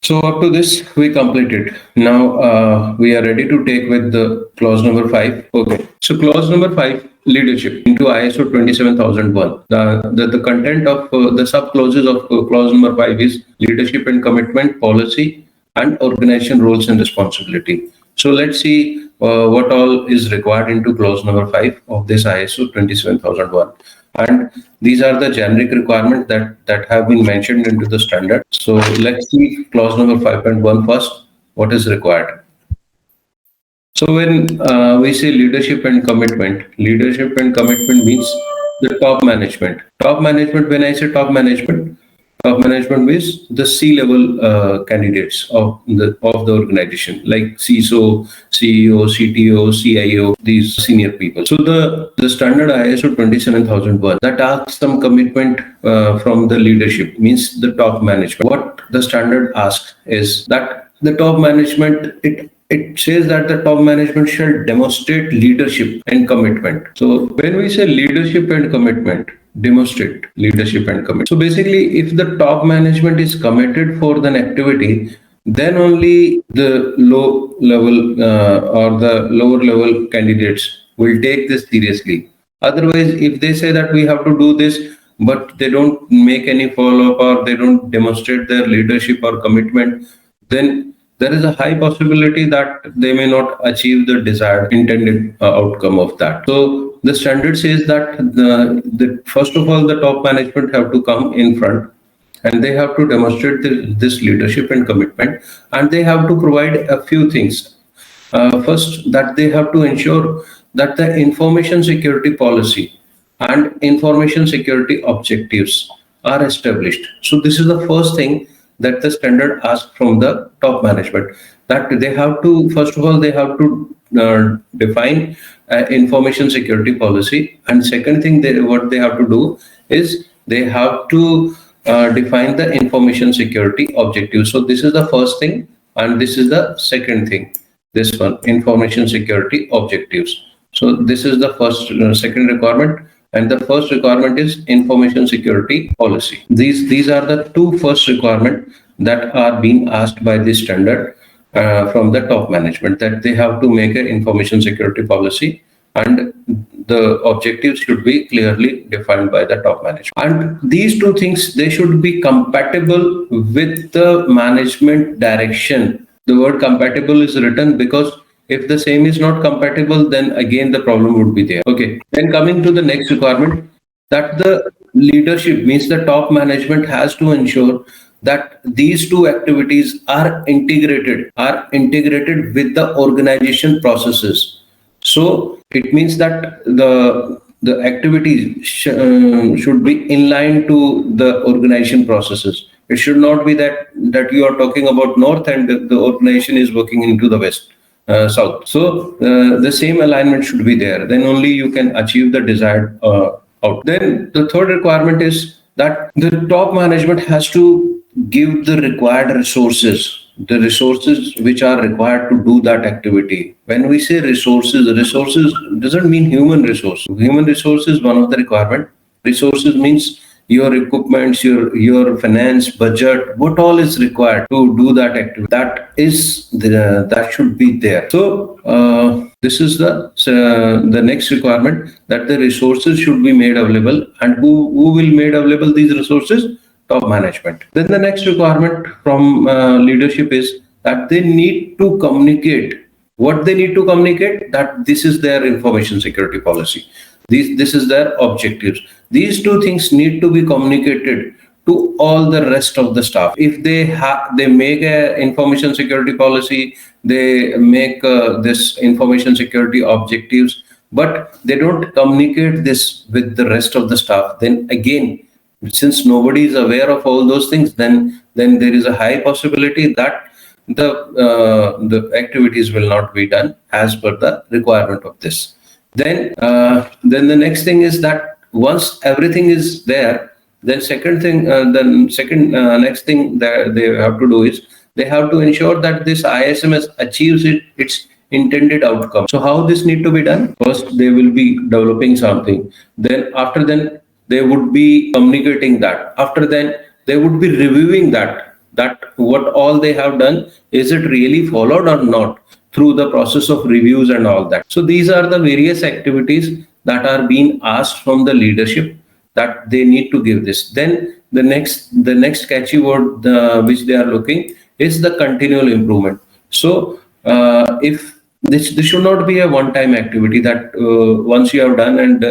So up to this, we completed. Now we are ready to take with the clause number 5. Okay. So clause number 5, leadership into ISO 27001. The content of the sub clauses of clause number 5 is leadership and commitment, policy, and organization roles and responsibility. So let's see what all is required into clause number 5 of this ISO 27001. And these are the generic requirements that have been mentioned into the standard. So let's see clause number 5.1 first, what is required. So when we say leadership and commitment means the top management. Top management, when I say top management means the C-level candidates of the organization, like CISO, CEO, CTO, CIO, these senior people. So the standard ISO 27001 that asks some commitment from the leadership, means the top management. What the standard asks is that the top management, it says that the top management shall demonstrate leadership and commitment. So when we say leadership and commitment, demonstrate leadership and commitment. So basically, if the top management is committed for an activity, then only the low level or the lower level candidates will take this seriously. Otherwise, if they say that we have to do this, but they don't make any follow-up or they don't demonstrate their leadership or commitment, then there is a high possibility that they may not achieve the desired intended outcome of that. So the standard says that the first of all, the top management have to come in front and they have to demonstrate this leadership and commitment, and they have to provide a few things. First, that they have to ensure that the information security policy and information security objectives are established. So this is the first thing that the standard asks from the top management, that they have to, first of all, they have to define information security policy, and second thing what they have to do is they have to define the information security objective. So this is the first thing, and this is the second thing, this one, information security objectives. So this is the first second requirement, and the first requirement is information security policy. These are the two first requirements that are being asked by this standard from the top management, that they have to make an information security policy and the objectives should be clearly defined by the top management. And these two things, they should be compatible with the management direction. The word compatible is written because if the same is not compatible, then again the problem would be there. Okay. Then coming to the next requirement, that the leadership, means the top management, has to ensure that these two activities are integrated with the organization processes. So it means that the activities should be in line to the organization processes. It should not be that you are talking about north and the organization is working into the west. South. So the same alignment should be there. Then only you can achieve the desired outcome. Then the third requirement is that the top management has to give the required resources, the resources which are required to do that activity. When we say resources doesn't mean human resource. Human resource is one of the requirement. Resources means your equipments, your finance, budget, what all is required to do that activity. That should be there. So this is the next requirement, that the resources should be made available, and who will made available these resources? Top management. Then the next requirement from leadership is that they need to communicate. What they need to communicate? That this is their information security policy. This is their objectives. These two things need to be communicated to all the rest of the staff. If they make a information security policy, they make this information security objectives, but they don't communicate this with the rest of the staff, then again, since nobody is aware of all those things, then there is a high possibility that the activities will not be done as per the requirement of this. Then the next thing is that once everything is there, then next thing that they have to do is they have to ensure that this ISMS achieves its intended outcome. So how this need to be done? First, they will be developing something. Then after then, they would be communicating that. After then, they would be reviewing that. that what all they have done, is it really followed or not through the process of reviews and all that. So these are the various activities that are being asked from the leadership, that they need to give this. Then the next catchy word which they are looking is the continual improvement. So if this should not be a one-time activity that once you have done and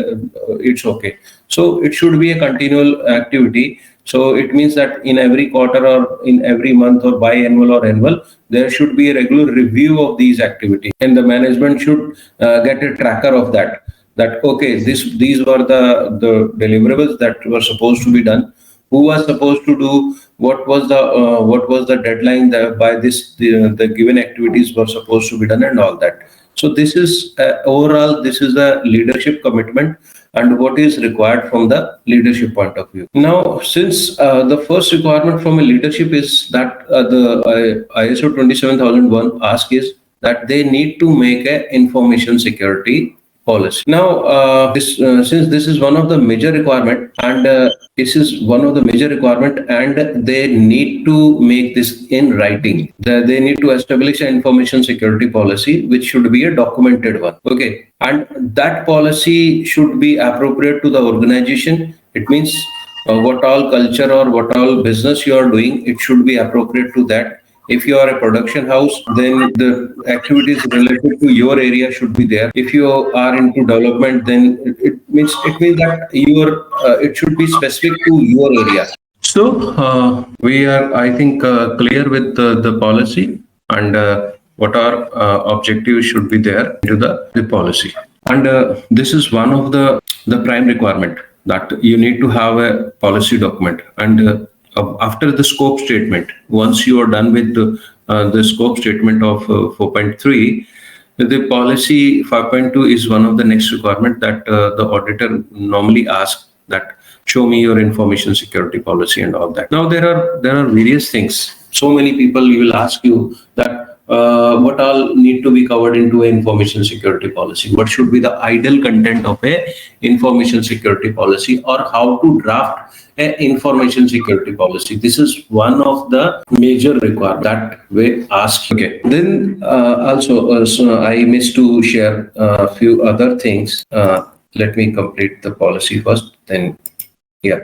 it's okay. So it should be a continual activity. So it means that in every quarter or in every month or biannual or annual, there should be a regular review of these activities, and the management should get a tracker of that. That okay, these were the deliverables that were supposed to be done. Who was supposed to do what was the deadline that by this the given activities were supposed to be done and all that. So this is overall, this is a leadership commitment and what is required from the leadership point of view. Now, since the first requirement from a leadership is that the ISO 27001 ask is that they need to make a information security policy. Now, since this is one of the major requirement, and and they need to make this in writing. They need to establish an information security policy, which should be a documented one. Okay, and that policy should be appropriate to the organization. It means what all culture or what all business you are doing, it should be appropriate to that. If you are a production house, then the activities related to your area should be there. If you are into development, then it means that it should be specific to your area. So we are, I think, clear with the policy and what our objectives should be there into the policy. And this is one of the prime requirement, that you need to have a policy document. And after the scope statement, once you are done with the scope statement of 4.3, the policy 5.2 is one of the next requirement that the auditor normally asks, that show me your information security policy and all that. Now there are various things. So many people will ask you that what all need to be covered into an information security policy? What should be the ideal content of a information security policy, or how to draft an information security policy? This is one of the major requirements that we ask. Okay. Then also, so I missed to share a few other things. Let me complete the policy first. Then, yeah.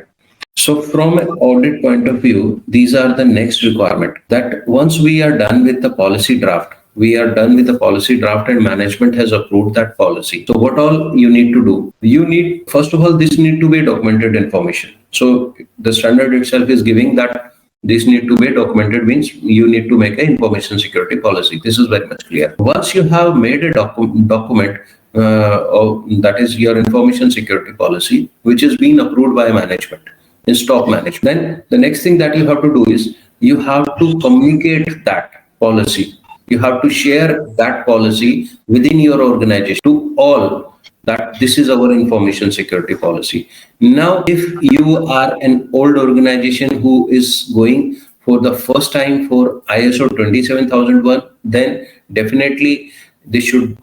So from an audit point of view, these are the next requirement, that once we are done with the policy draft, and management has approved that policy. So what all you need to do? You need, first of all, this need to be documented information. So the standard itself is giving that this need to be documented, means you need to make an information security policy. This is very much clear. Once you have made a document, that is your information security policy, which is being approved by management, is top management. Then the next thing that you have to do is you have to communicate that policy. You have to share that policy within your organization to all, that this is our information security policy. Now, if you are an old organization who is going for the first time for ISO 27001, then definitely this should,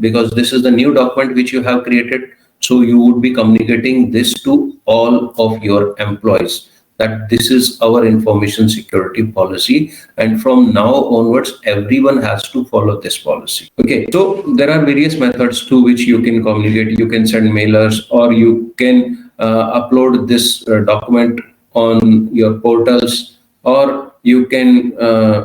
because this is the new document which you have created, so you would be communicating this to all of your employees, that this is our information security policy, and from now onwards everyone has to follow this policy. Okay, so there are various methods through which you can communicate. You can send mailers, or you can upload this document on your portals, or you can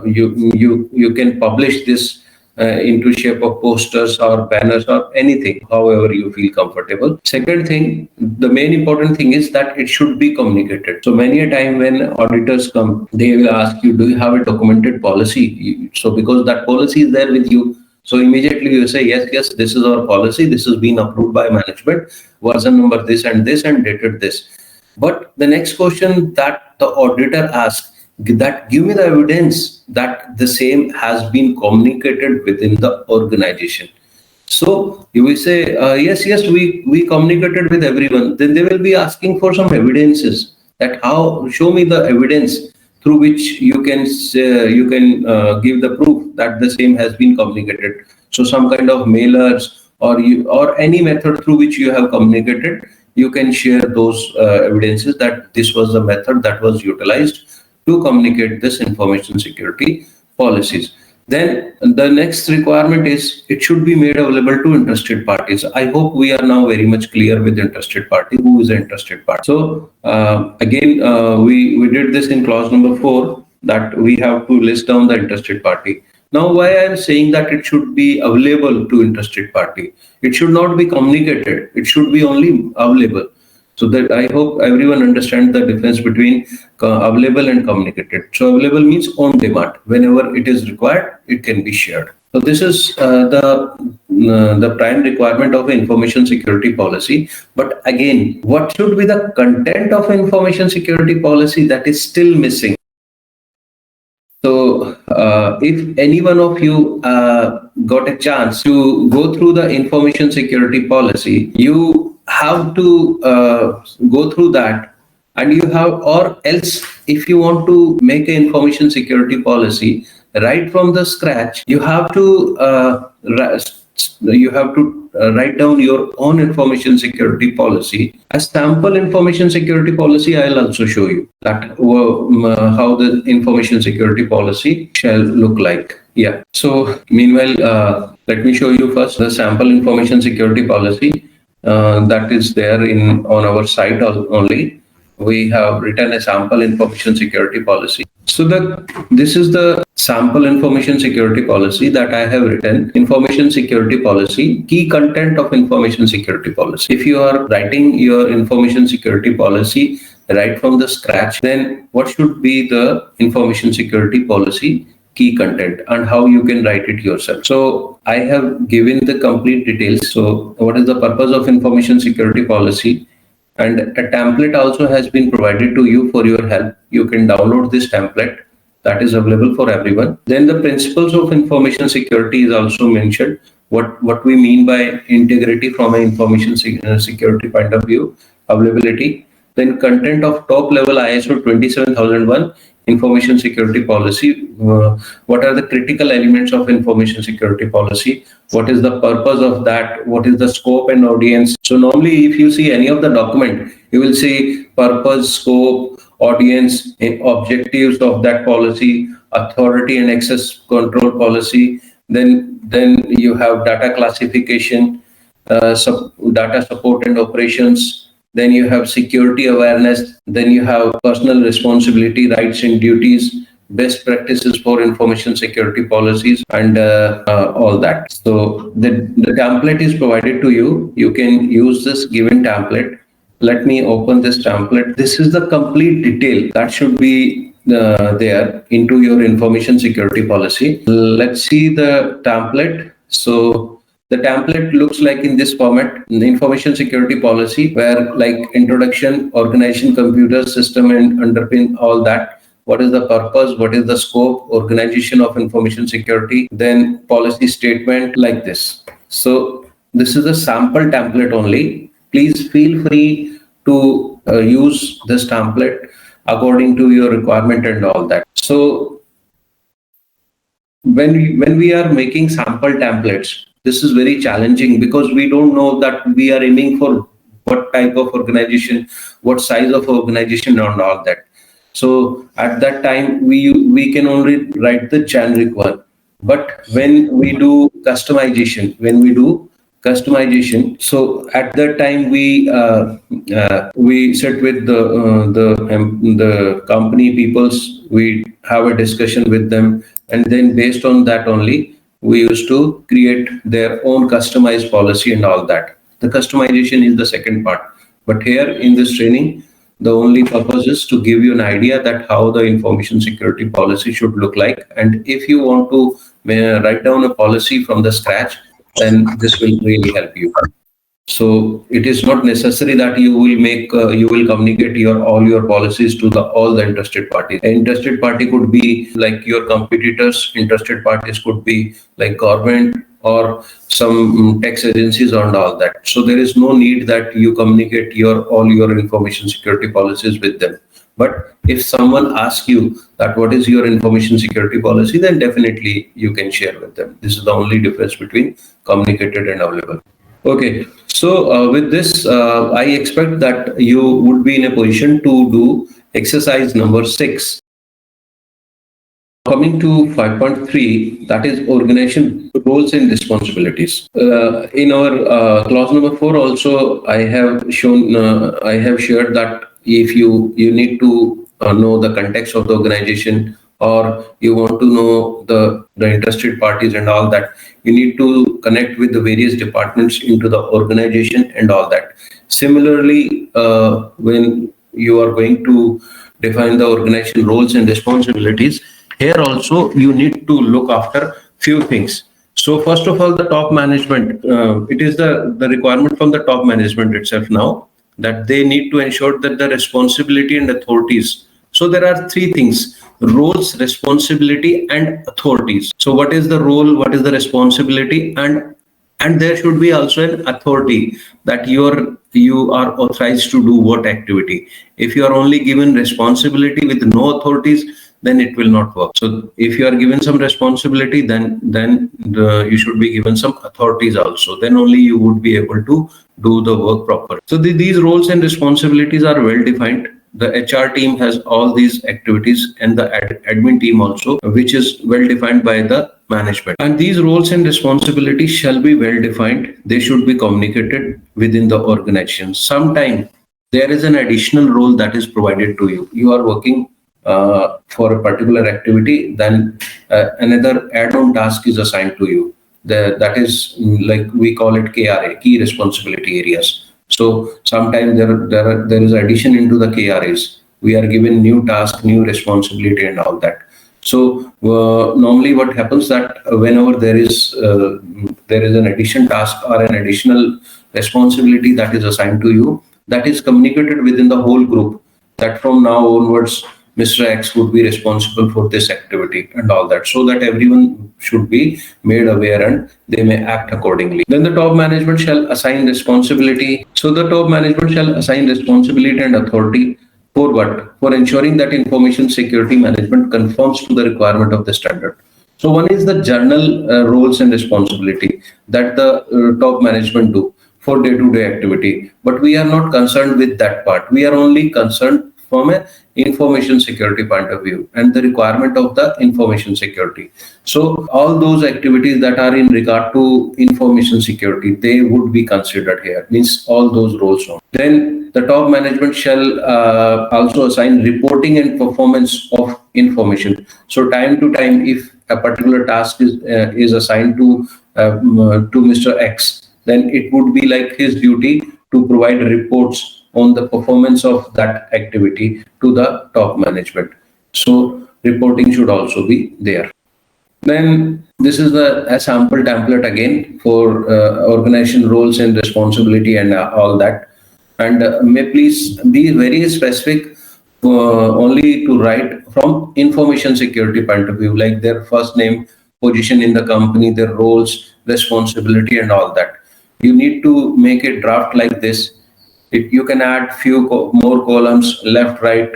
you can publish this into shape of posters or banners or anything, however you feel comfortable. Second thing, the main important thing is that it should be communicated. So many a time when auditors come, they will ask you, do you have a documented policy? So because that policy is there with you, so immediately you say, yes, this is our policy, this has been approved by management, version number this and dated this. But the next question that the auditor asks, that give me the evidence that the same has been communicated within the organization. So you will say, yes, we communicated with everyone. Then they will be asking for some evidences, that how, show me the evidence through which you can give the proof that the same has been communicated. So some kind of mailers, or any method through which you have communicated, you can share those evidences that this was the method that was utilized to communicate this information security policies. Then the next requirement is it should be made available to interested parties. I hope we are now very much clear with interested party. Who is an interested party? So again, we did this in clause number 4, that we have to list down the interested party. Now, why I am saying that it should be available to interested party? It should not be communicated. It should be only available. So that I hope everyone understands the difference between available and communicated. So available means on demand. Whenever it is required, it can be shared. So this is the prime requirement of information security policy. But again, what should be the content of information security policy? That is still missing. So if any one of you got a chance to go through the information security policy, you have to go through that, and you have, or else if you want to make an information security policy right from the scratch, you have to write down your own information security policy. A sample information security policy I'll also show you that how the information security policy shall look like. Yeah. So meanwhile, let me show you first the sample information security policy that is there on our site only. We have written a sample information security policy. So this is the sample information security policy that I have written. Information security policy, key content of information security policy. If you are writing your information security policy right from the scratch, then what should be the information security policy key content and how you can write it yourself? So I have given the complete details. So what is the purpose of information security policy? And a template also has been provided to you for your help. You can download this template, that is available for everyone. Then the principles of information security is also mentioned. What we mean by integrity from an information security point of view, availability. Then content of top level ISO 27001 information security policy. What are the critical elements of information security policy? What is the purpose of that? What is the scope and audience? So normally if you see any of the document, you will see purpose, scope, audience, objectives of that policy, authority and access control policy. Then you have data classification, data support and operations. Then you have security awareness. Then you have personal responsibility, rights and duties, best practices for information security policies, and all that. So the template is provided to you. You can use this given template. Let me open this template. This is the complete detail that should be there into your information security policy. Let's see the template. So the template looks like in this format: the information security policy, where like introduction, organization, computer system, and underpin all that. What is the purpose? What is the scope? Organization of information security. Then policy statement like this. So this is a sample template only. Please feel free to use this template according to your requirement and all that. So when we are making sample templates, this is very challenging because we don't know that we are aiming for what type of organization, what size of organization and all that. So at that time, we can only write the generic one. But when we do customization, so at that time we sit with the company peoples, we have a discussion with them, and then based on that only we used to create their own customized policy and all that. The customization is the second part. But here in this training, the only purpose is to give you an idea that how the information security policy should look like. And if you want to write down a policy from the scratch, then this will really help you. So it is not necessary that you will communicate all your policies to all the interested parties. An interested party could be like your competitors. Interested parties could be like government or some tax agencies and all that. So there is no need that you communicate all your information security policies with them. But if someone asks you that what is your information security policy, then definitely you can share with them. This is the only difference between communicated and available. Okay, so with this, I expect that you would be in a position to do exercise number 6. coming to 5.3, that is organization roles and responsibilities. In our clause number 4 also, I have shared that if you need to know the context of the organization, or you want to know the interested parties and all that, you need to connect with the various departments into the organization and all that. Similarly, when you are going to define the organization roles and responsibilities, here also you need to look after few things. So first of all, the top management, it is the requirement from the top management itself now, that they need to ensure that the responsibility and authorities. So there are three things: roles, responsibility, and authorities. So what is the role, what is the responsibility, and there should be also an authority, that you are authorized to do what activity. If you are only given responsibility with no authorities, then it will not work. So if you are given some responsibility, you should be given some authorities also. Then only you would be able to do the work proper. So these roles and responsibilities are well defined. The HR team has all these activities, and the admin team also, which is well defined by the management. And these roles and responsibilities shall be well defined. They should be communicated within the organization. Sometimes there is an additional role that is provided to you. You are working for a particular activity, then another add-on task is assigned to you. That is, like we call it KRA, key responsibility areas. So sometimes there is addition into the KRAs. We are given new task, new responsibility, and all that. So normally, what happens that whenever there is an addition task or an additional responsibility that is assigned to you, that is communicated within the whole group, that from now onwards, Mr. X would be responsible for this activity and all that, so that everyone should be made aware and they may act accordingly. Then the top management shall assign responsibility. So the top management shall assign responsibility and authority for what? For ensuring that information security management conforms to the requirement of the standard. So one is the general roles and responsibility that the top management do for day-to-day activity. But we are not concerned with that part. We are only concerned from an information security point of view and the requirement of the information security. So all those activities that are in regard to information security, they would be considered here, means all those roles. Then the top management shall also assign reporting and performance of information. So time to time, if a particular task is assigned to Mr. X, then it would be like his duty to provide reports on the performance of that activity to the top management. So reporting should also be there. Then this is a sample template again for organization roles and responsibility and all that. And may please be very specific, only to write from information security point of view, like their first name, position in the company, their roles, responsibility, and all that. You need to make a draft like this. You can add few more columns, left, right.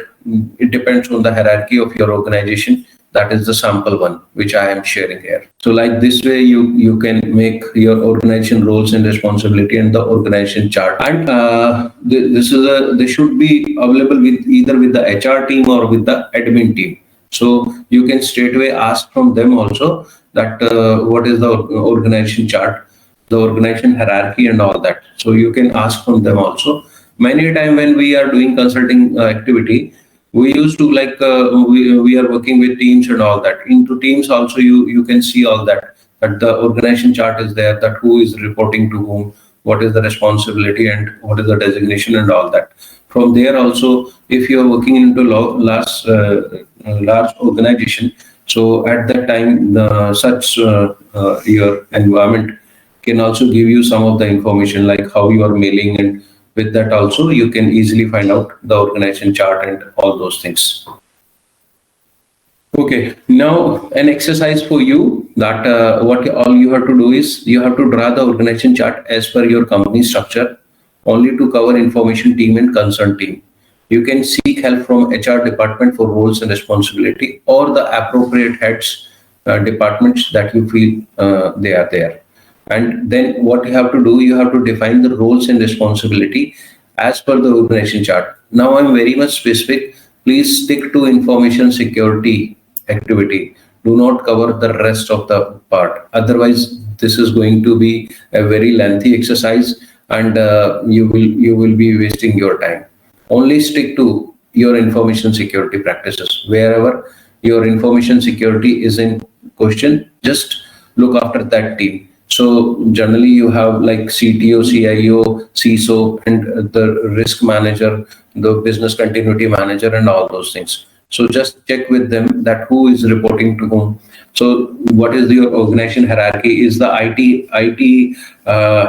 It depends on the hierarchy of your organization. That is the sample one which I am sharing here. So like this way, you can make your organization roles and responsibility and the organization chart. And this should be available with either with the HR team or with the admin team. So you can straightaway ask from them also that what is the organization chart, the organization hierarchy, and all that. So you can ask from them also. Many a time when we are doing consulting activity, we used to we are working with teams and all that. Into teams also, you can see all that the organization chart is there, that who is reporting to whom, what is the responsibility, and what is the designation, and all that. From there also, if you are working into large organization, so at that time, your environment can also give you some of the information, like how you are mailing, and with that also you can easily find out the organization chart and all those things. Okay, now an exercise for you, that what all you have to do is you have to draw the organization chart as per your company structure, only to cover information team and concern team. You can seek help from HR department for roles and responsibility, or the appropriate heads departments that you feel they are there. And then what you have to do, you have to define the roles and responsibility as per the organization chart. Now I'm very much specific. Please stick to information security activity. Do not cover the rest of the part. Otherwise, this is going to be a very lengthy exercise, and you will be wasting your time. Only stick to your information security practices. Wherever your information security is in question, just look after that team. So generally you have like CTO, CIO, CISO, and the risk manager, the business continuity manager, and all those things. So just check with them that who is reporting to whom. So what is your organization hierarchy? Is the IT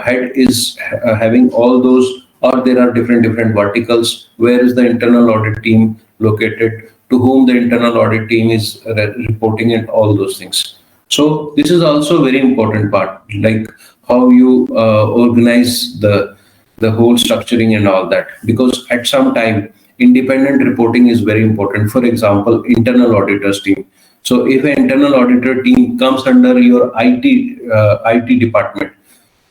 head is having all those, or there are different verticals? Where is the internal audit team located? To whom the internal audit team is reporting, and all those things. So this is also a very important part, like how you organize the whole structuring and all that. Because at some time, independent reporting is very important. For example, internal auditors team. So if an internal auditor team comes under your IT department,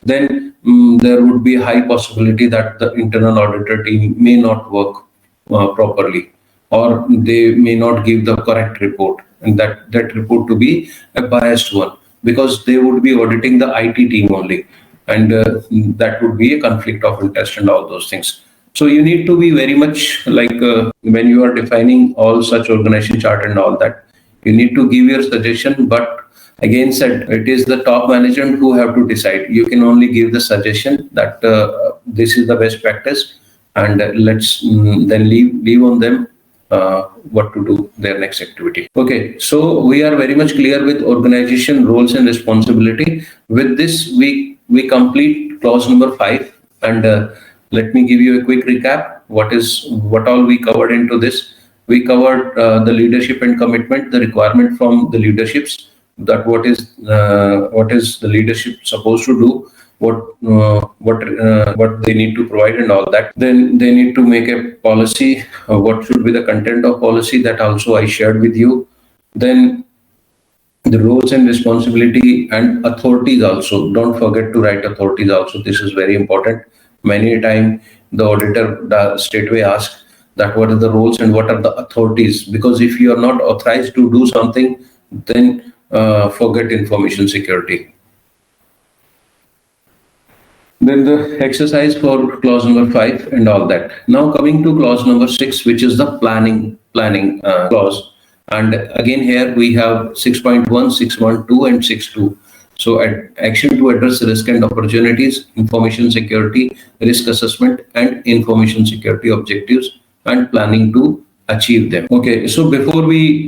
then there would be a high possibility that the internal auditor team may not work properly, or they may not give the correct report, and that report to be a biased one, because they would be auditing the IT team only, and that would be a conflict of interest and all those things. So you need to be very much like when you are defining all such organization chart and all that, you need to give your suggestion, but again said, it is the top management who have to decide. You can only give the suggestion that this is the best practice, and let's then leave on them what to do their next activity. Okay, so we are very much clear with organization roles and responsibility. With this, we complete clause number 5, and let me give you a quick recap. What all we covered into this? We covered the leadership and commitment, the requirement from the leaderships, that what is the leadership supposed to do, what they need to provide and all that. Then they need to make a policy, what should be the content of policy, that also I shared with you. Then the roles and responsibility and authorities also. Don't forget to write authorities also. This is very important. Many a time the auditor straightway asks that what are the roles and what are the authorities, because if you are not authorized to do something, then forget information security. Then the exercise for clause number 5 and all that. Now coming to clause number 6, which is the planning clause. And again here we have 6.1, 6.12 and 6.2. So action to address risk and opportunities, information security, risk assessment, and information security objectives, and planning to achieve them. Okay, so before I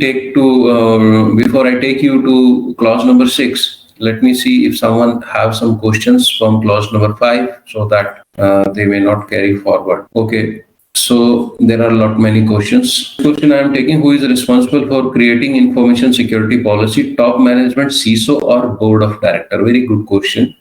take you to clause number 6, let me see if someone have some questions from clause number 5, so that they may not carry forward. Okay, so there are many questions. Question I am taking: who is responsible for creating information security policy? Top management, CISO, or board of director? Very good question.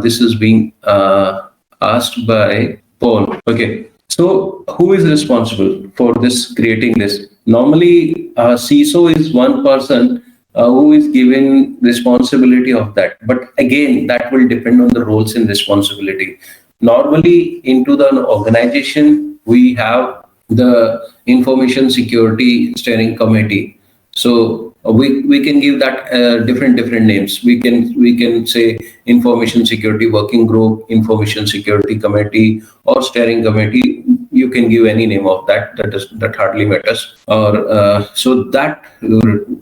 This is being asked by Paul. Okay. So who is responsible for this, creating this? Normally, CISO is one person who is given responsibility of that. But again, that will depend on the roles and responsibility. Normally, into the organization, we have the information security steering committee. So we can give that different names. We can say information security working group, information security committee, or steering committee. You can give any name of that. That hardly matters. Or so that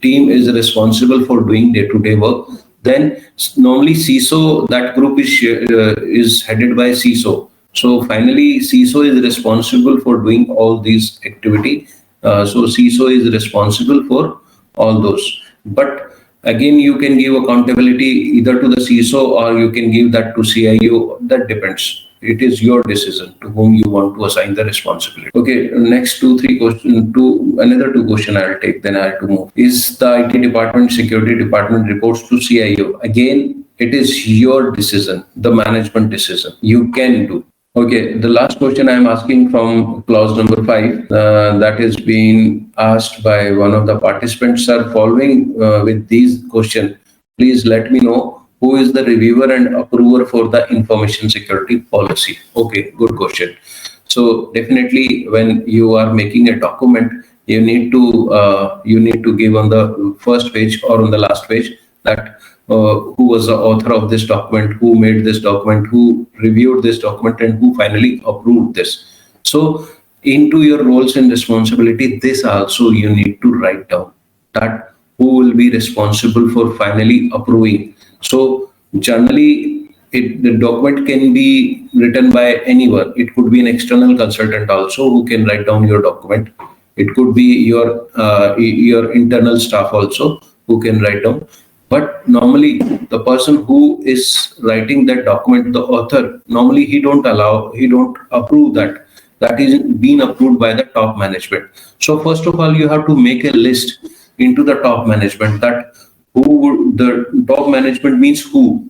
team is responsible for doing day-to-day work. Then normally CISO, that group is headed by CISO. So finally, CISO is responsible for doing all these activity. So CISO is responsible for all those. But again, you can give accountability either to the CISO, or you can give that to CIO. That depends. It is your decision to whom you want to assign the responsibility. Okay, next 2-3 questions. Another 2 questions I'll take. Then I have to move. Is the IT department, security department reports to CIO? Again, it is your decision, the management decision. You can do. Okay, the last question I'm asking from clause number 5, that is being asked by one of the participants. Sir, following with these questions, please let me know who is the reviewer and approver for the information security policy. Okay, good question. So definitely when you are making a document, you need to give on the first page or on the last page that who was the author of this document, who made this document, who reviewed this document, and who finally approved this. So into your roles and responsibility, this also you need to write down that who will be responsible for finally approving. So generally, the document can be written by anyone. It could be an external consultant also who can write down your document. It could be your internal staff also who can write down. But normally, the person who is writing that document, the author, normally he don't approve that. That is being approved by the top management. So first of all, you have to make a list into the top management that the top management means who.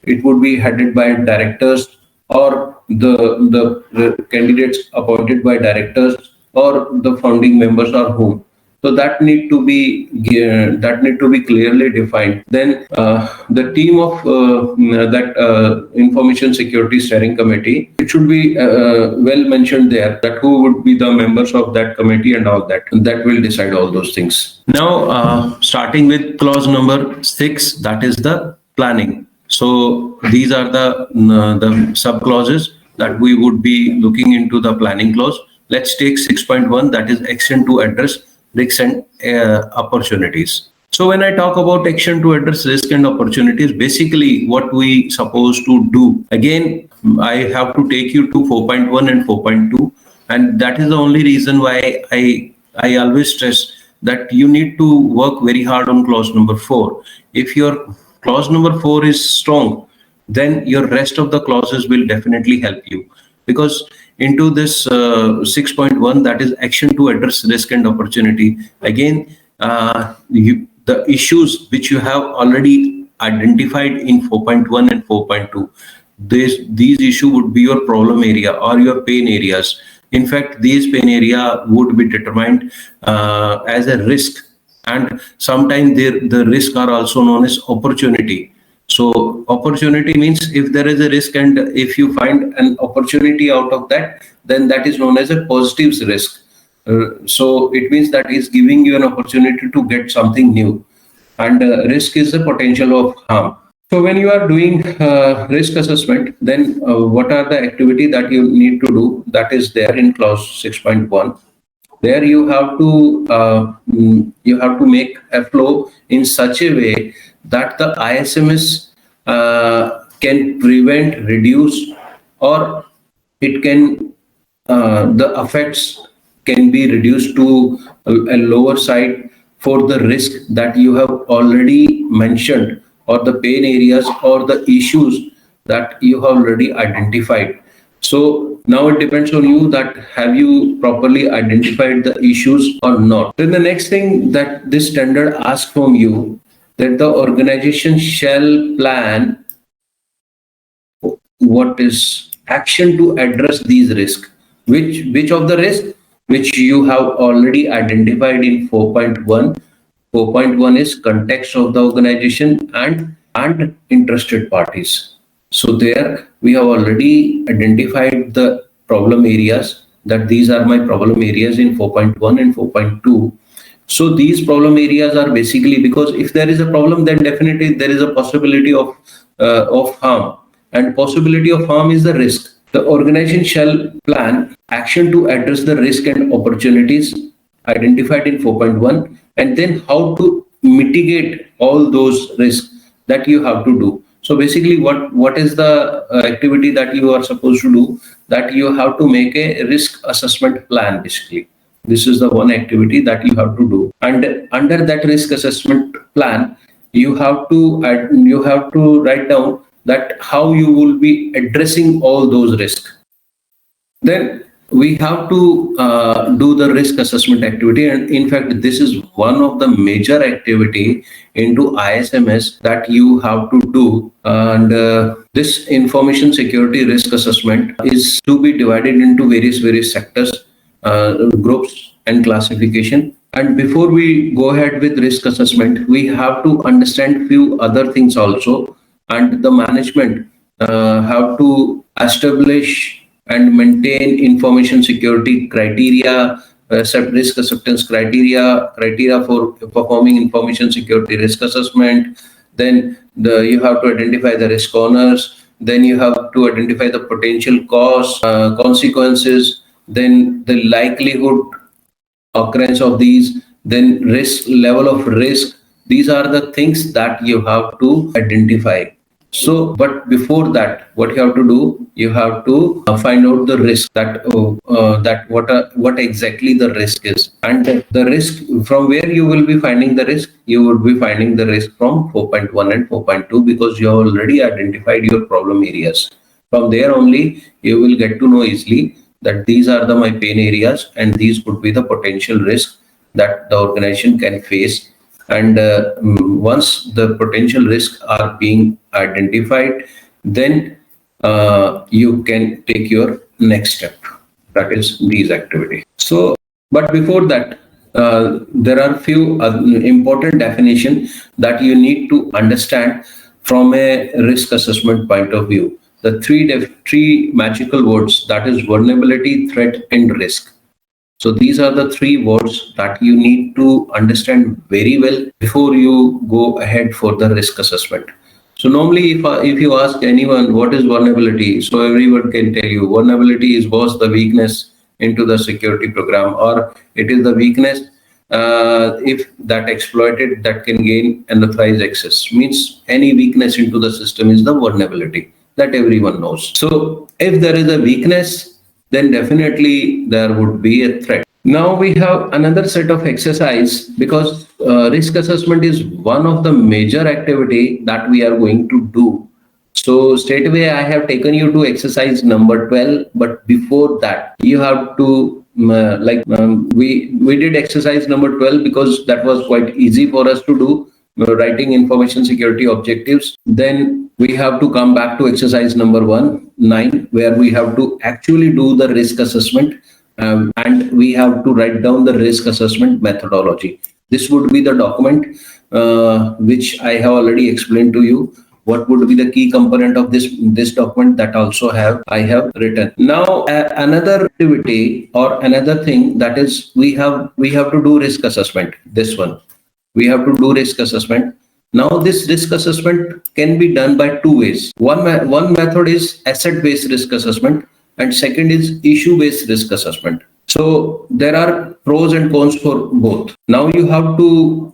It would be headed by directors or the candidates appointed by directors or the founding members or whom. So that need to be clearly defined. Then the team of that information security steering committee, it should be well mentioned there that who would be the members of that committee and all that. That will decide all those things. Now, starting with clause number 6, that is the planning. So these are the sub clauses that we would be looking into the planning clause. Let's take 6.1, that is action to address risks and opportunities. So when I talk about action to address risk and opportunities, basically what we supposed to do. Again, I have to take you to 4.1 and 4.2, and that is the only reason why I always stress that you need to work very hard on clause number 4. If your clause number 4 is strong, then your rest of the clauses will definitely help you, because into this 6.1, that is action to address risk and opportunity, again the issues which you have already identified in 4.1 and 4.2, these issues would be your problem area or your pain areas. In fact, these pain area would be determined as a risk, and sometimes the risk are also known as opportunity. So opportunity means if there is a risk and if you find an opportunity out of that, then that is known as a positive risk. So it means that is giving you an opportunity to get something new, and risk is the potential of harm. So when you are doing risk assessment, then what are the activity that you need to do? That is there in clause 6.1. There you have to make a flow in such a way that the ISMS can prevent, reduce, or it can the effects can be reduced to a lower side for the risk that you have already mentioned, or the pain areas or the issues that you have already identified. So now it depends on you that have you properly identified the issues or not. Then the next thing that this standard asks from you, that the organization shall plan what is action to address these risks. Which of the risks which you have already identified in 4.1. 4.1 is context of the organization and interested parties. So there we have already identified the problem areas, that these are my problem areas in 4.1 and 4.2. So these problem areas are basically, because if there is a problem, then definitely there is a possibility of harm, and possibility of harm is the risk. The organization shall plan action to address the risk and opportunities identified in 4.1, and then how to mitigate all those risks that you have to do. So basically what is the activity that you are supposed to do? That you have to make a risk assessment plan. Basically, this is the one activity that you have to do, and under that risk assessment plan, you have to write down that how you will be addressing all those risks. Then we have to do the risk assessment activity, and in fact this is one of the major activity into ISMS that you have to do. And this information security risk assessment is to be divided into various sectors, groups and classification. And before we go ahead with risk assessment, we have to understand few other things also, and the management have to establish and maintain information security criteria risk acceptance criteria for performing information security risk assessment. Then you have to identify the risk owners. Then you have to identify the potential costs, consequences, then the likelihood occurrence of these, then risk level of risk. These are the things that you have to identify. So, but before that, what you have to do, you have to find out the risk that what exactly the risk is, and the risk from where you will be finding the risk. You will be finding the risk from 4.1 and 4.2 because you have already identified your problem areas. From there only, you will get to know easily that these are my pain areas and these could be the potential risk that the organization can face. And once the potential risks are being identified, then you can take your next step, that is these activities. So, but before that, there are few important definitions that you need to understand from a risk assessment point of view. The three magical words, that is vulnerability, threat, and risk. So these are the three words that you need to understand very well before you go ahead for the risk assessment. So normally, if you ask anyone what is vulnerability, so everyone can tell you vulnerability was the weakness into the security program, or it is the weakness if that exploited that can gain unauthorized access. Means any weakness into the system is the vulnerability that everyone knows. So if there is a weakness, then definitely there would be a threat. Now we have another set of exercise because risk assessment is one of the major activity that we are going to do. So straight away I have taken you to exercise number 12, but before that you have to we did exercise number 12 because that was quite easy for us to do, writing information security objectives. Then we have to come back to exercise number 9, where we have to actually do the risk assessment, and we have to write down the risk assessment methodology. This would be the document which I have already explained to you. What would be the key component of this document, that also I have written. Now another activity or another thing, that is we have to do risk assessment. This one we have to do risk assessment. Now this risk assessment can be done by two ways. One method is asset based risk assessment, and second is issue based risk assessment. So there are pros and cons for both. Now you have to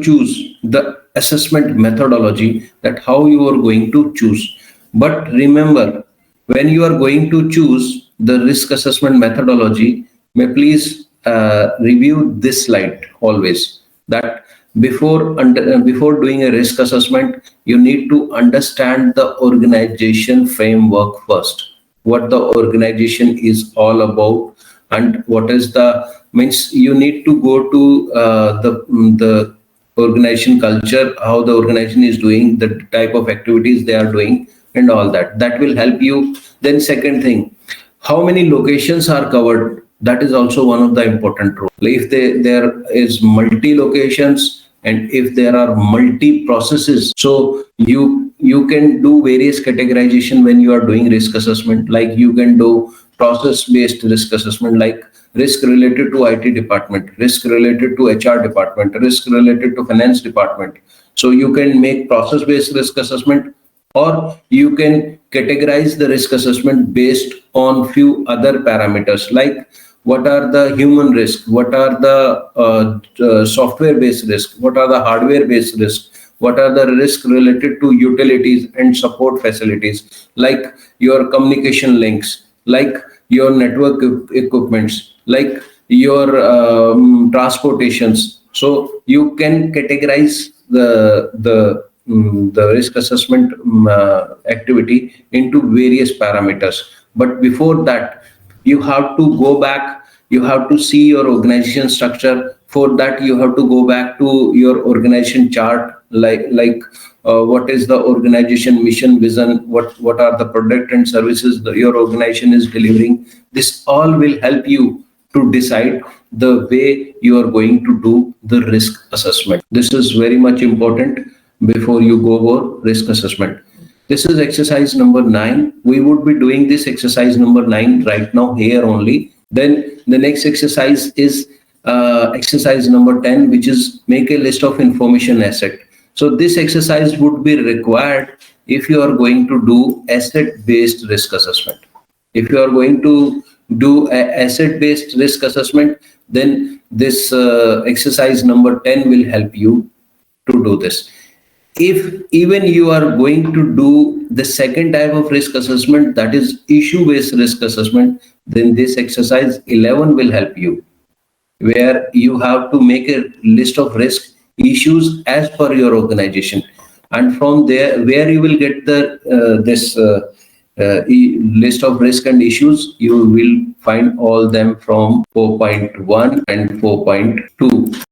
choose the assessment methodology, that how you are going to choose. But remember, when you are going to choose the risk assessment methodology, may please review this slide always, that before doing a risk assessment, you need to understand the organization framework first, what the organization is all about, and what is the means. You need to go to the organization culture, how the organization is doing, the type of activities they are doing, and all that will help you. Then second thing, how many locations are covered, that is also one of the important roles. If there is multi locations, and if there are multi processes, so you can do various categorization when you are doing risk assessment. Like you can do process based risk assessment, like risk related to IT department, risk related to HR department, risk related to finance department. So you can make process based risk assessment, or you can categorize the risk assessment based on few other parameters, like what are the human risk, what are the software based risk, what are the hardware based risk, what are the risk related to utilities and support facilities, like your communication links, like your network equipments, like your transportations. So you can categorize the risk assessment activity into various parameters. But before that, you have to go back, you have to see your organization structure. For that, you have to go back to your organization chart, like what is the organization mission, vision, what are the product and services that your organization is delivering. This all will help you to decide the way you are going to do the risk assessment. This is very much important before you go over risk assessment. This is exercise number 9. We would be doing this exercise number 9 right now here only. Then the next exercise is exercise number 10, which is make a list of information asset. So this exercise would be required if you are going to do asset-based risk assessment. If you are going to do asset-based risk assessment, then this exercise number 10 will help you to do this. If even you are going to do the second type of risk assessment, that is issue-based risk assessment, then this exercise 11 will help you, where you have to make a list of risk issues as per your organization, and from there where you will get the list of risk and issues, you will find all them from 4.1 and 4.2,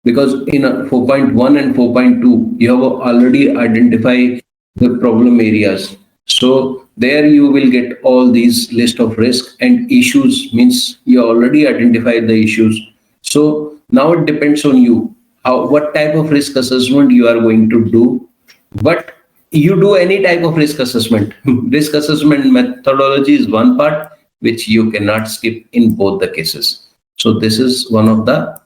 because in 4.1 and 4.2 you have already identified the problem areas. So there you will get all these list of risk and issues, means you already identified the issues. So now it depends on you what type of risk assessment you are going to do. But you do any type of risk assessment. Risk assessment methodology is one part which you cannot skip in both the cases. So this is one of the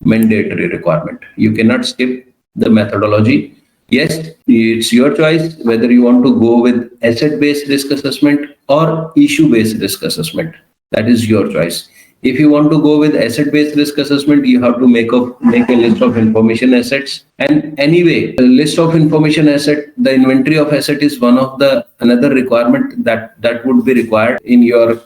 mandatory requirement. You cannot skip the methodology. Yes, it's your choice whether you want to go with asset-based risk assessment or issue-based risk assessment. That is your choice. If you want to go with asset-based risk assessment, you have to make a list of information assets. And anyway, the list of information asset, the inventory of asset is one of the another requirement that would be required in your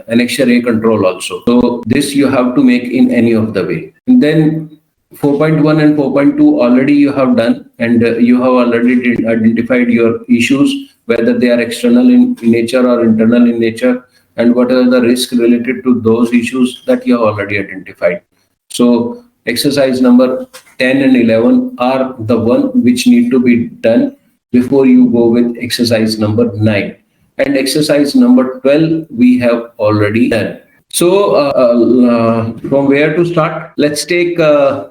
annexure A control also. So this you have to make in any of the way. And then 4.1 and 4.2 already you have done, and you have already identified your issues, whether they are external in nature or internal in nature, and what are the risks related to those issues that you have already identified. So exercise number 10 and 11 are the one which need to be done before you go with exercise number 9. And exercise number 12 we have already done. So from where to start? Let's take a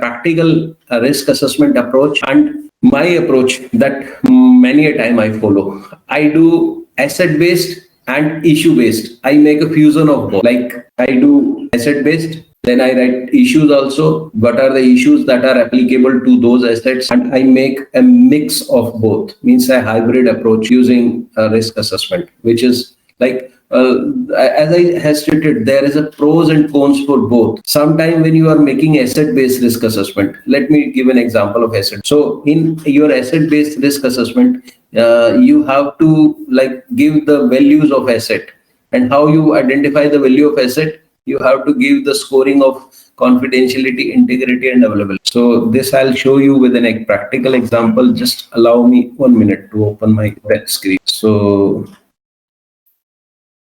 practical risk assessment approach, and my approach that many a time I follow. I do asset-based and issue-based. I make a fusion of both. Like I do asset-based, then I write issues also. What are the issues that are applicable to those assets? And I make a mix of both, means a hybrid approach using a risk assessment, which is like, as I have stated, there is a pros and cons for both. Sometime when you are making asset-based risk assessment, let me give an example of asset. So in your asset-based risk assessment, you have to like give the values of asset, and how you identify the value of asset, you have to give the scoring of confidentiality, integrity, and availability. So this I'll show you with a practical example. Just allow me 1 minute to open my web screen. So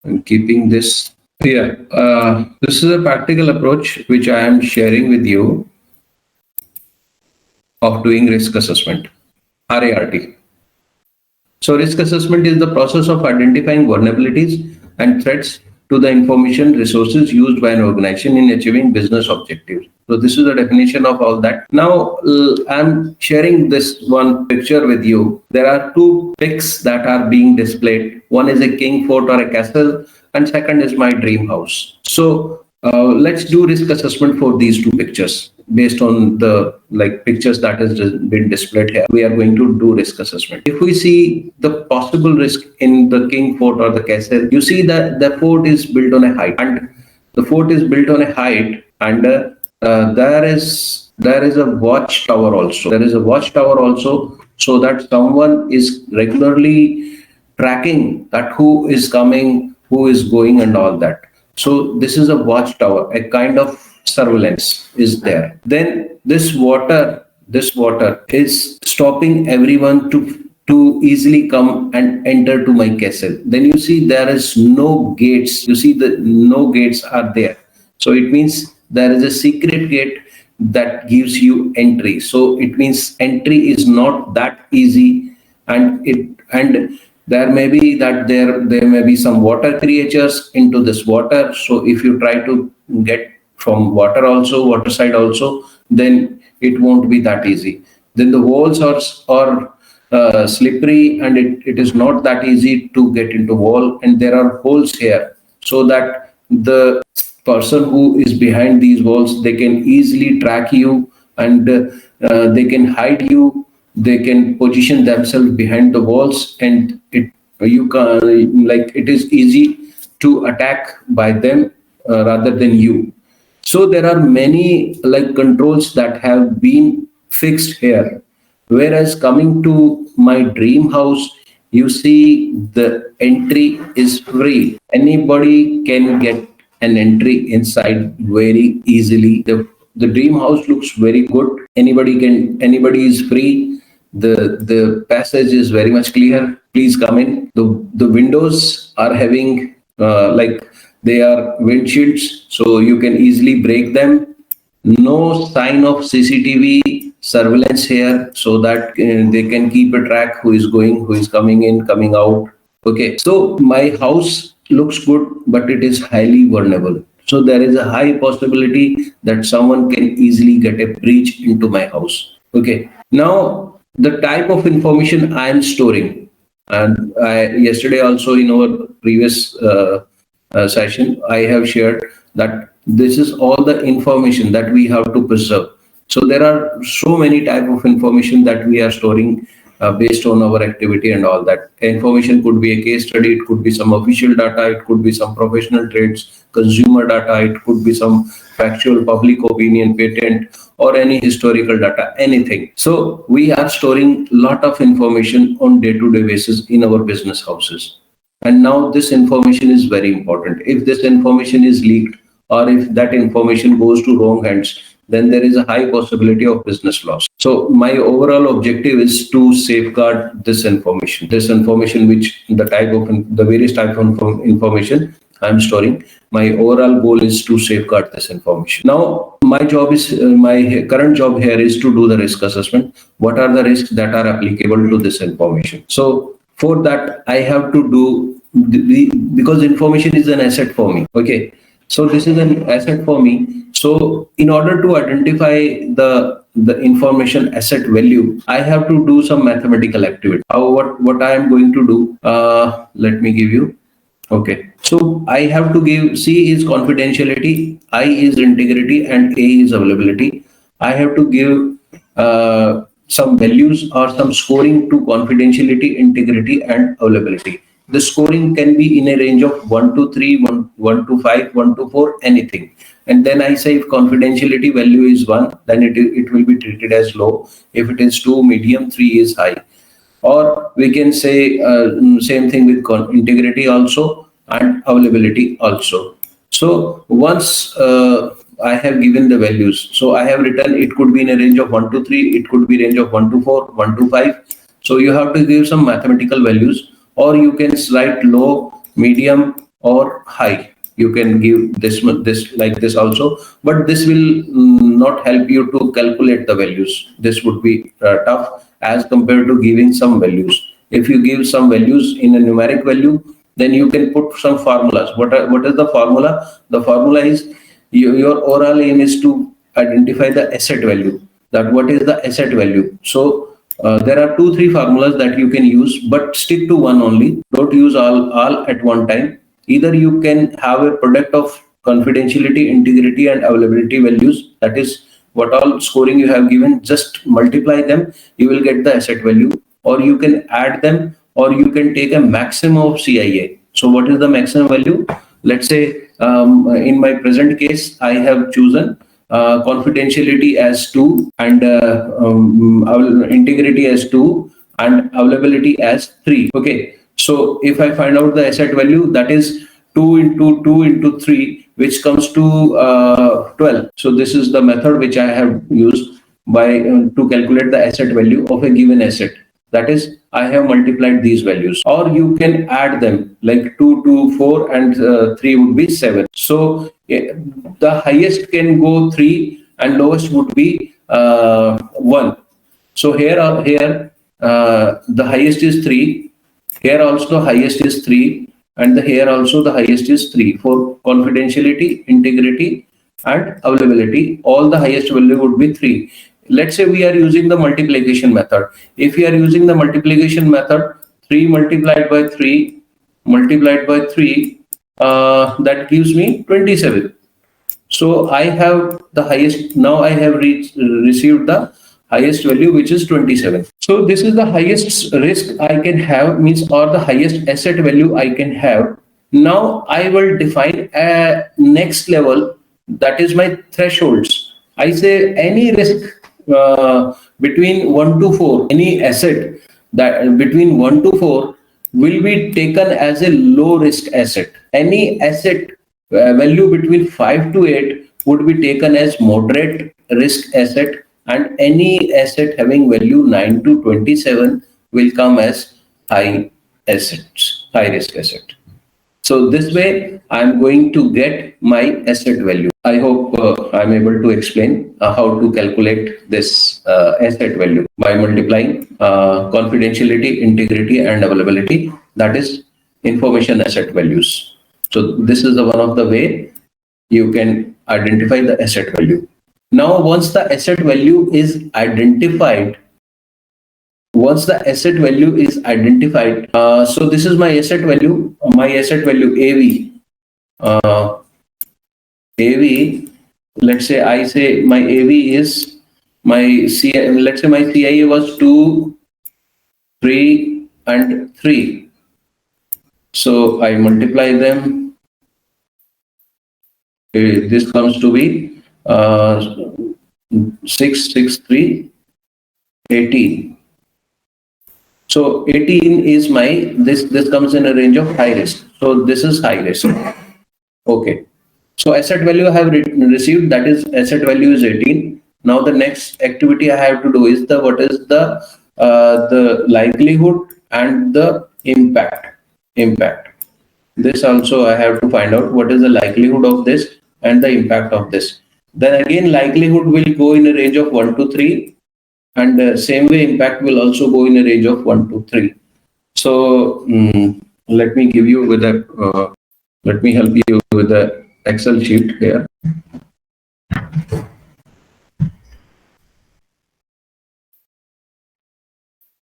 I'm keeping this here. This is a practical approach which I am sharing with you of doing risk assessment, RART. So risk assessment is the process of identifying vulnerabilities and threats to the information resources used by an organization in achieving business objectives. So this is the definition of all that. Now I'm sharing this one picture with you. There are two pics that are being displayed. One is a king fort or a castle, and second is my dream house. So let's do risk assessment for these two pictures. Based on the pictures that has been displayed here, we are going to do risk assessment. If we see the possible risk in the king fort or the castle, you see that the fort is built on a height, and the fort is built on a height, and there is a watchtower also. There is a watchtower also, so that someone is regularly tracking that who is coming, who is going, and all that. So this is a watchtower, a kind of surveillance is there. Then this water is stopping everyone to easily come and enter to my castle. Then you see there is no gates. You see the no gates are there. So it means there is a secret gate that gives you entry. So it means entry is not that easy, and there may be there may be some water creatures into this water. So if you try to get from water side also, then it won't be that easy. Then the walls are slippery, and it is not that easy to get into wall, and there are holes here, so that the person who is behind these walls, they can easily track you, and they can hide you, they can position themselves behind the walls, and you can, like, it is easy to attack by them rather than you. So there are many like controls that have been fixed here. Whereas coming to my dream house, you see the entry is free. Anybody can get an entry inside very easily. The dream house looks very good. Anybody is free. The passage is very much clear. Please come in. The windows are having like they are windshields, so you can easily break them. No sign of CCTV surveillance here, so that they can keep a track who is going, who is coming in, coming out. Okay, so my house looks good, but it is highly vulnerable. So there is a high possibility that someone can easily get a breach into my house. Okay, now the type of information I am storing, and yesterday also in our previous session, I have shared that this is all the information that we have to preserve. So there are so many type of information that we are storing based on our activity and all that. Information could be a case study, it could be some official data, it could be some professional trades, consumer data, it could be some factual public opinion, patent, or any historical data, anything. So we are storing lot of information on day-to-day basis in our business houses. And now this information is very important. If this information is leaked, or if that information goes to wrong hands, then there is a high possibility of business loss. So my overall objective is to safeguard this information which the various type of information I'm storing. My overall goal is to safeguard this information. Now, my current job here is to do the risk assessment. What are the risks that are applicable to this information? So for that, I have to do because information is an asset for me. Okay, so this is an asset for me. So in order to identify the information asset value, I have to do some mathematical activity. What I am going to do? Let me give you. Okay, so I have to give C is confidentiality, I is integrity, and A is availability. I have to give some values or some scoring to confidentiality, integrity, and availability. The scoring can be in a range of 1 to 3, 1 to 5, 1 to 4, anything. And then I say if confidentiality value is 1, then it will be treated as low. If it is 2, medium, 3 is high. Or we can say same thing with integrity also and availability also. So once I have given the values, so I have written it could be in a range of 1 to 3, it could be range of 1 to 4, 1 to 5. So you have to give some mathematical values, or you can write low, medium, or high. You can give this like this also, but this will not help you to calculate the values. This would be tough as compared to giving some values. If you give some values in a numeric value, then you can put some formulas. What is the formula? The formula is your overall aim is to identify the asset value. That what is the asset value? So there are 2-3 formulas that you can use, but stick to one only. Don't use all at one time. Either you can have a product of confidentiality, integrity, and availability values. That is what all scoring you have given. Just multiply them. You will get the asset value, or you can add them, or you can take a maximum of CIA. So what is the maximum value? Let's say in my present case, I have chosen confidentiality as 2 and integrity as 2 and availability as 3. Okay, so if I find out the asset value, that is 2 into 2 into 3, which comes to 12. So this is the method which I have used by to calculate the asset value of a given asset. That is, I have multiplied these values, or you can add them like 2 to 4 and 3 would be 7. So the highest can go 3 and lowest would be 1. So here the highest is 3. Here also highest is 3, and here also the highest is 3 for confidentiality, integrity, and availability. All the highest value would be 3. Let's say we are using the multiplication method. If we are using the multiplication method, 3 multiplied by 3 multiplied by 3 that gives me 27. So I have the highest, now I have received the highest value, which is 27. So this is the highest risk I can have, means, or the highest asset value I can have. Now I will define a next level, that is my thresholds. I say any risk between 1 to 4, any asset that between 1 to 4 will be taken as a low risk asset. Any asset value between 5 to 8 would be taken as moderate risk asset, and any asset having value 9 to 27 will come as high assets, high risk asset. So this way, I'm going to get my asset value. I hope I'm able to explain how to calculate this asset value by multiplying confidentiality, integrity, and availability. That is information asset values. So this is the one of the way you can identify the asset value. Now, once the asset value is identified, so this is my asset value, AV. AV, let's say I say my AV is my CI, let's say my CIA was 2, 3, and 3. So I multiply them. This comes to be 6, 6, 3, 18. So 18 is my, this comes in a range of high risk. So this is high risk. Okay. So asset value I have received, that is asset value is 18. Now the next activity I have to do is what is the likelihood and the impact. This also I have to find out what is the likelihood of this and the impact of this. Then again, likelihood will go in a range of 1 to 3, and same way impact will also go in a range of 1 to 3. So let me give you with a let me help you with the Excel sheet here.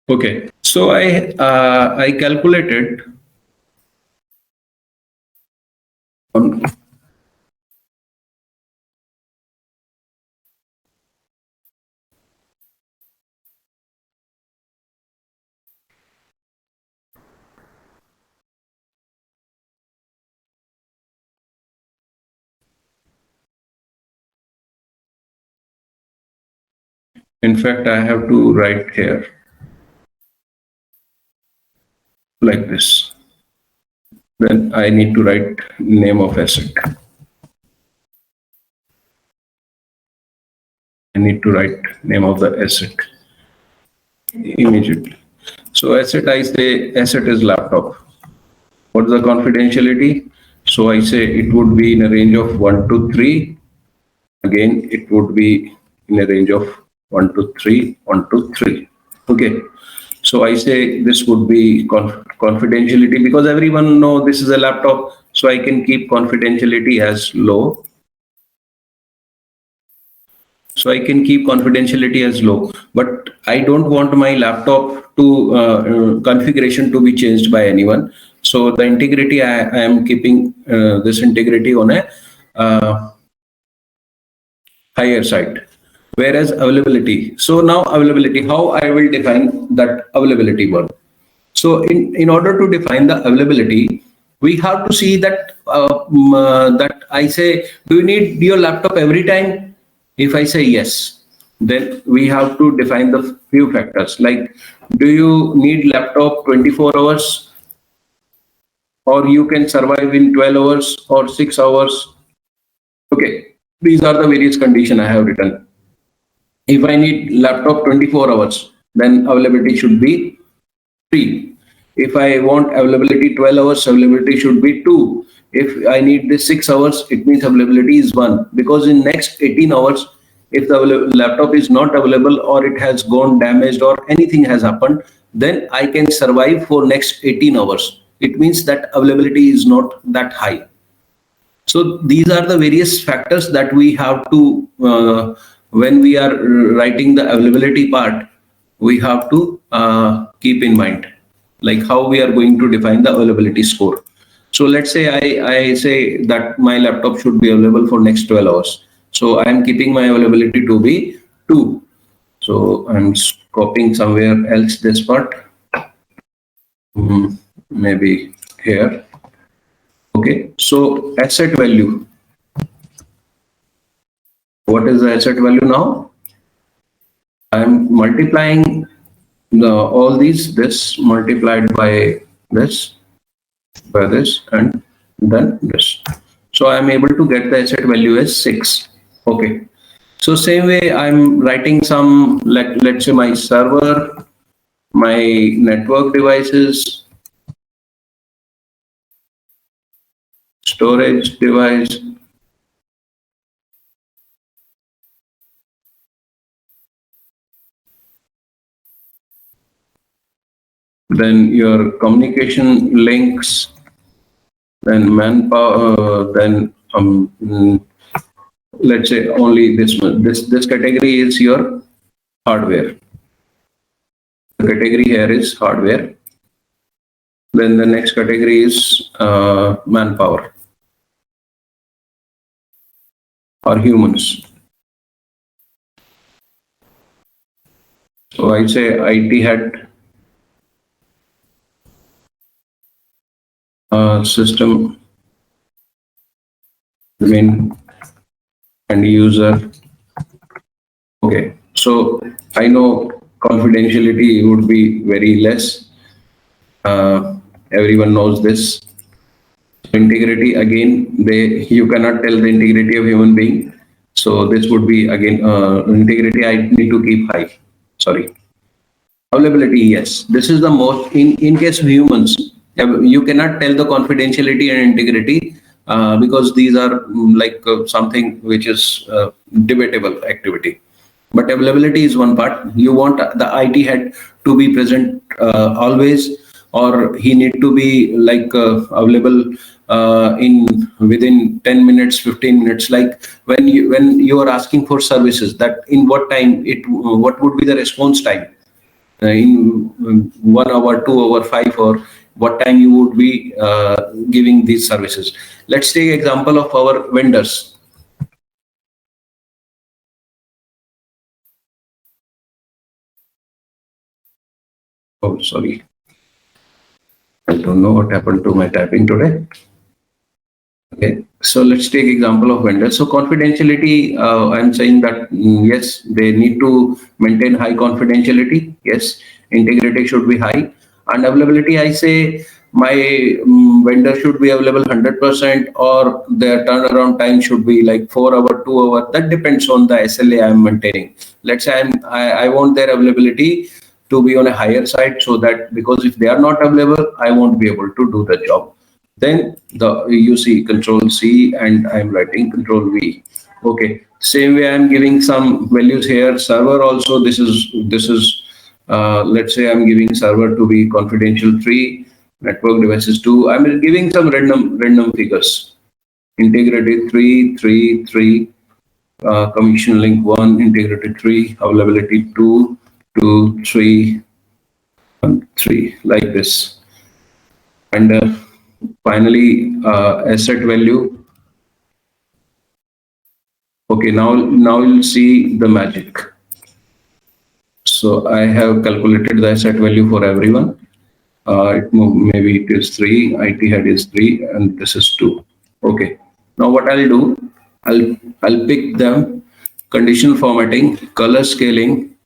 Okay, so I calculated on in fact, I have to write here like this. Then I need to write name of asset. I need to write name of the asset immediately. So asset, I say asset is laptop. What's the confidentiality? So I say it would be in a range of 1 to 3. Again, it would be in a range of 1 to 3, 1 to 3. Okay. So I say this would be confidentiality, because everyone know this is a laptop. So I can keep confidentiality as low. But I don't want my laptop to configuration to be changed by anyone. So the integrity, I am keeping this integrity on a higher side. Whereas availability, so now availability, how I will define that availability one. So in order to define the availability, we have to see that that I say, do you need your laptop every time? If I say yes, then we have to define the few factors, like, do you need laptop 24 hours, or you can survive in 12 hours or 6 hours? Okay, these are the various conditions I have written. If I need laptop 24 hours, then availability should be 3. If I want availability 12 hours, availability should be 2. If I need this 6 hours, it means availability is 1. Because in next 18 hours, if the laptop is not available, or it has gone damaged, or anything has happened, then I can survive for next 18 hours. It means that availability is not that high. So these are the various factors that we have to, when we are writing the availability part, we have to keep in mind, like how we are going to define the availability score. So let's say I say that my laptop should be available for next 12 hours. So I am keeping my availability to be 2. So I'm copying somewhere else this part. Maybe here. Okay. So asset value. What is the asset value now? I'm multiplying all these, this multiplied by this, and then this. So I'm able to get the asset value as 6. Okay. So same way I'm writing some, like, let's say my server, my network devices, storage device, then your communication links, then manpower, then let's say only this one. This category is your hardware. The category here is hardware. Then the next category is manpower or humans. So I say IT head, system admin, and user. Okay, so I know confidentiality would be very less. Everyone knows this. Integrity, again, you cannot tell the integrity of human being. So this would be again integrity. I need to keep high. Sorry. Availability, yes. This is the most, in case of humans, you cannot tell the confidentiality and integrity because these are something which is debatable activity. But availability is one part. You want the IT head to be present always, or he need to be available in within 10 minutes, 15 minutes. Like when you are asking for services, that in what time what would be the response time? In 1 hour, 2 hour, 5 hour, what time you would be giving these services. Let's take example of our vendors. Oh, sorry. I don't know what happened to my typing today. Okay, so let's take example of vendors. So confidentiality, I'm saying that yes, they need to maintain high confidentiality. Yes, integrity should be high, and availability, I say my vendor should be available 100%, or their turnaround time should be like 4 hour, 2 hour. That depends on the SLA I'm maintaining. Let's say I want their availability to be on a higher side, so that, because if they are not available, I won't be able to do the job. Then you see control C and I'm writing control V. Okay, same way I'm giving some values here. Server also, this is let's say I'm giving server to be confidential 3, network devices 2. I'm giving some random figures. Integrity 3, 3, 3, commission link 1, integrity 3, availability 2, 2, 3, 1, 3, like this. And finally, asset value. Okay, now you'll see the magic. So I have calculated the asset value for everyone. Maybe it is 3, IT head is 3, and this is 2. Okay. Now what I'll do, I'll pick them, conditional formatting, color scaling,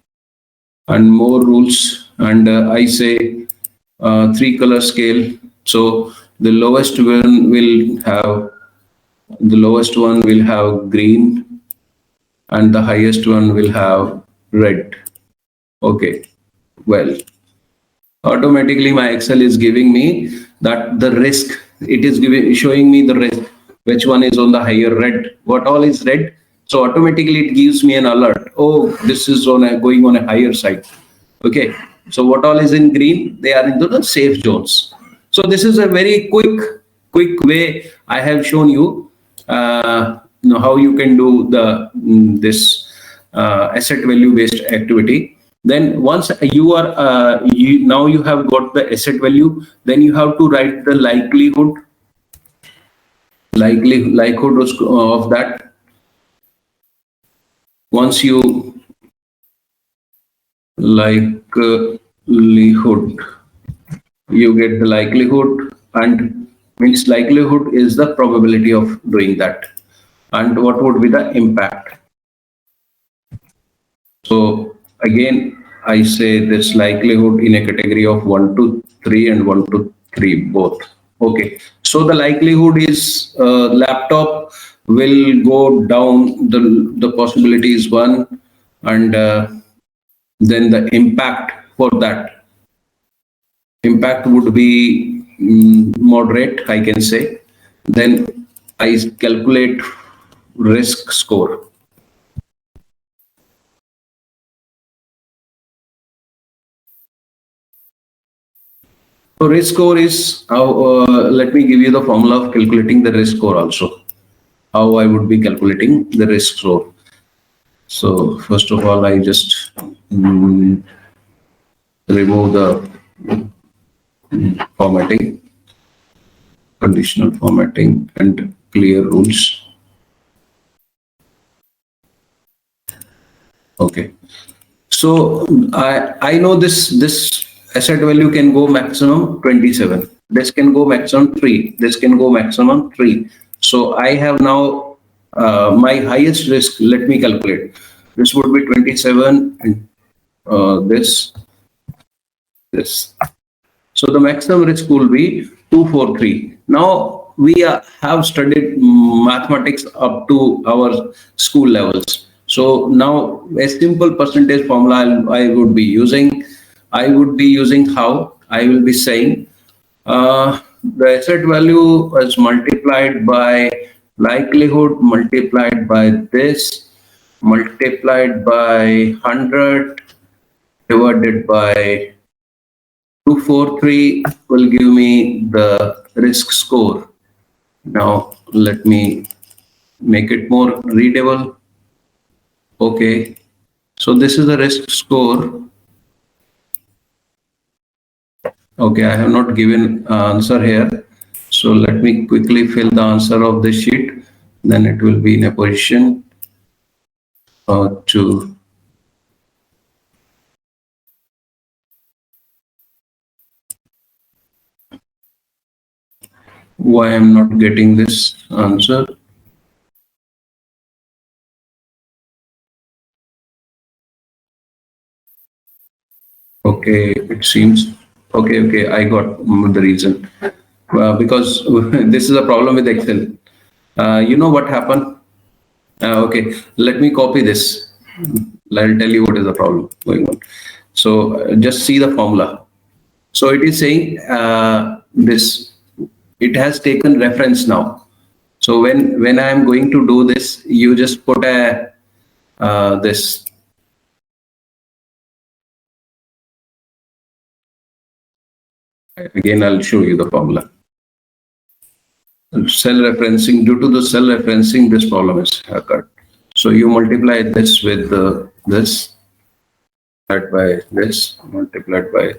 and more rules. And I say 3 color scale. So the lowest one will have green, and the highest one will have red. Okay, well, automatically my Excel is giving me that the risk. It is showing me the risk, which one is on the higher red, what all is red. So automatically it gives me an alert. Oh, this is going on a higher side. Okay, so what all is in green, they are into the safe zones. So this is a very quick way I have shown you how you can do this asset value based activity. Then once you are now you have got the asset value, then you have to write the likelihood likelihood of that. Once you likelihood, you get the likelihood, and means likelihood is the probability of doing that. And what would be the impact? So again, I say this likelihood in a category of 1 to 3 and 1 to 3 both. Okay, so the likelihood is laptop will go down, the possibility is 1, and then the impact for that impact would be moderate, I can say. Then I calculate risk score. So risk score is how, let me give you the formula of calculating the risk score also. How I would be calculating the risk score. So first of all, I just remove the formatting, conditional formatting, and clear rules. Okay. So I know this asset value can go maximum 27. This can go maximum 3. This can go maximum 3. So I have now my highest risk. Let me calculate. This would be 27 and this. So the maximum risk will be 243. Now we have studied mathematics up to our school levels. So now a simple percentage formula I would be using. I would be using how? I will be saying the asset value is multiplied by likelihood multiplied by this multiplied by 100 divided by 243 will give me the risk score. Now let me make it more readable. Okay, so this is the risk score. Okay, I have not given answer here. So let me quickly fill the answer of this sheet. Then it will be in a position to why I'm not getting this answer. Okay, it seems. Okay, I got the reason. Because this is a problem with Excel. You know what happened? Okay, let me copy this. I'll tell you what is the problem going on. So just see the formula. So it is saying this. It has taken reference now. So when I am going to do this, you just put a this. Again, I'll show you the formula. Cell referencing, due to the cell referencing, this problem is occurred. So you multiply this with this, multiplied by this, multiplied by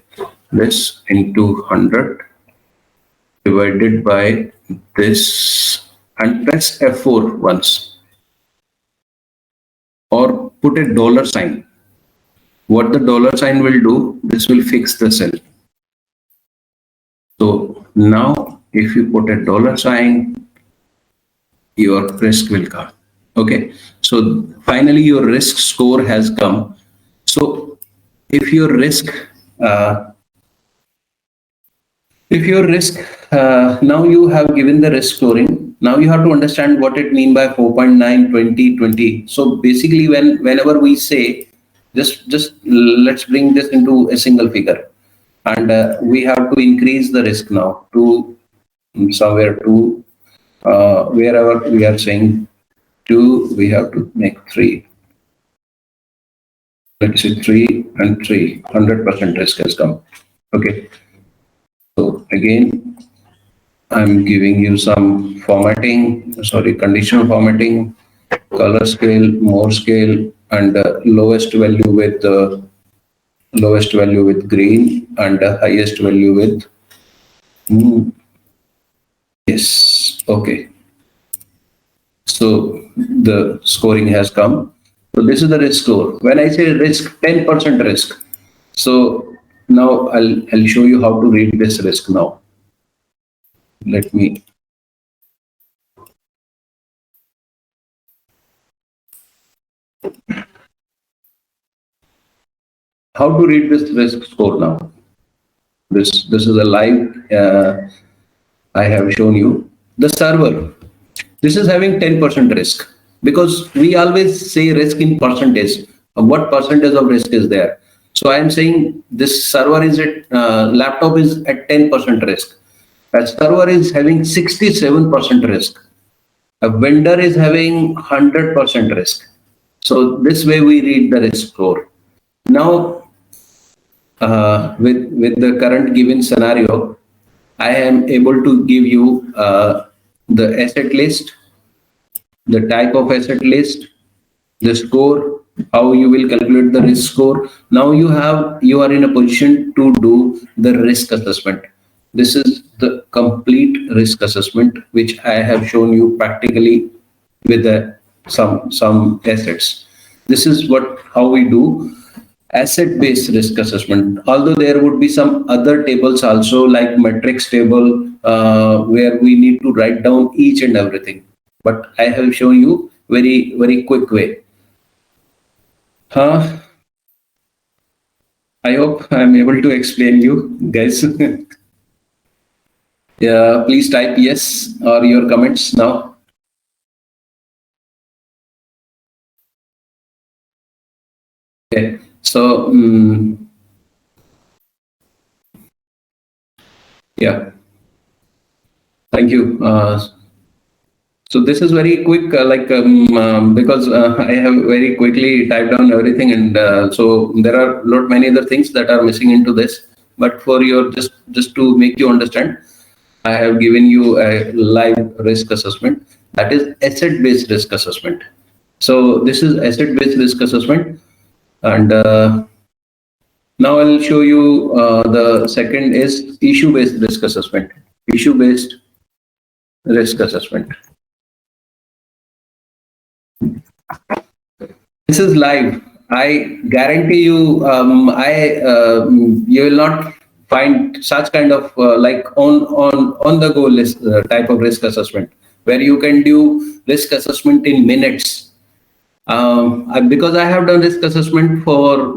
this into 100, divided by this, and press F4 once. Or put a dollar sign. What the dollar sign will do, this will fix the cell. So now if you put a dollar sign, your risk will come. Okay, so finally your risk score has come. So if your risk now you have given the risk scoring, now you have to understand what it mean by 4.9 20 20. So basically whenever we say just let's bring this into a single figure, and we have to increase the risk now to somewhere to wherever we are saying 2, we have to make 3. Let's say 3 and 3, 100% risk has come. Okay. So again, I'm giving you some formatting, sorry, conditional formatting, color scale, more scale, and lowest value with green, and highest value with yes. Okay. So the scoring has come. So this is the risk score. When I say risk, 10% risk. So now I'll show you how to read this risk now. Let me. How to read this risk score now? This is a live. I have shown you the server. This is having 10% risk because we always say risk in percentage. What percentage of risk is there? So I am saying this server is at laptop is at 10% risk. A server is having 67% risk. A vendor is having 100% risk. So this way we read the risk score. Now, with the current given scenario, I am able to give you the asset list, the type of asset list, the score, how you will calculate the risk score. Now you are in a position to do the risk assessment. This is the complete risk assessment which I have shown you practically with some assets. This is what how we do asset based risk assessment, although there would be some other tables also like metrics table where we need to write down each and everything, but I have shown you very quick way. I hope I'm able to explain you guys. Yeah, please type yes or your comments now. Okay, so yeah, thank you. So this is very quick, because I have very quickly typed down everything, and so there are lot many other things that are missing into this. But for your just to make you understand, I have given you a live risk assessment, that is asset-based risk assessment. So this is asset-based risk assessment, and now I'll show you the second is issue-based risk assessment. Issue-based risk assessment. This is live. I guarantee you, you will not find such kind of like on the go list type of risk assessment where you can do risk assessment in minutes. Because I have done risk assessment for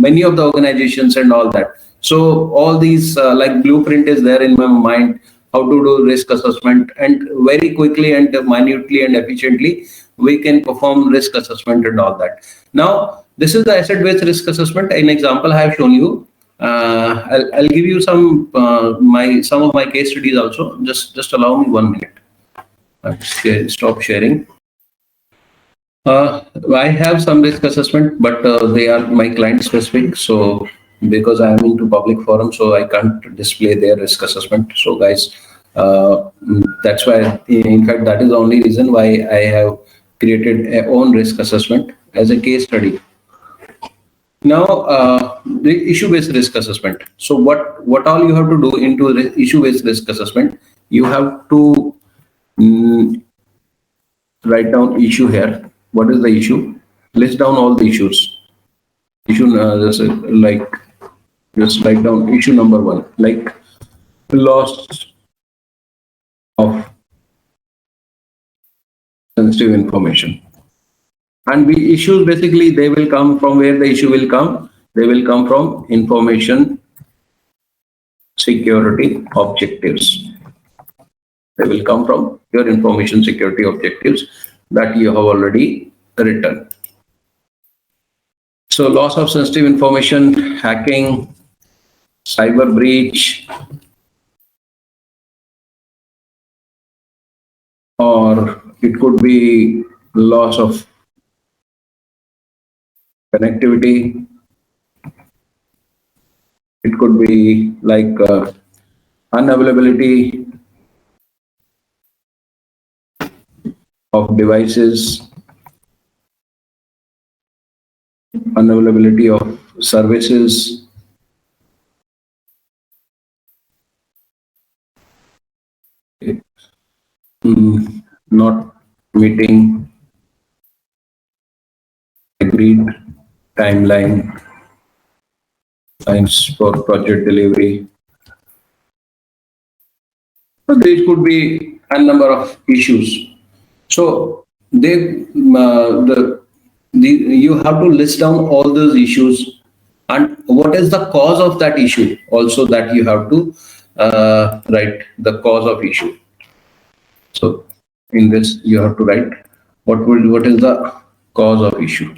many of the organizations and all that. So all these like blueprint is there in my mind how to do risk assessment, and very quickly and minutely and efficiently we can perform risk assessment and all that. Now this is the asset based risk assessment. An example I have shown you. I'll give you some of my case studies also. Just allow me 1 minute. Stop sharing. I have some risk assessment, but they are my client specific. So because I am into public forum, so I can't display their risk assessment. So guys, that's why, in fact, that is the only reason why I have created a own risk assessment as a case study. Now, the issue-based risk assessment. So what all you have to do into issue-based risk assessment, you have to write down issue here. What is the issue? List down all the issues. Issue just write down issue number 1, like loss of sensitive information. And we issues basically they will come from where the issue will come. They will come from information security objectives. They will come from your information security objectives that you have already written. So loss of sensitive information, hacking, cyber breach, or it could be loss of connectivity. It could be like unavailability of devices, unavailability of services. Not meeting agreed timeline, lines for project delivery. So there could be a number of issues. So you have to list down all those issues and what is the cause of that issue. Also, that you have to write the cause of issue. So in this, you have to write what is the cause of issue.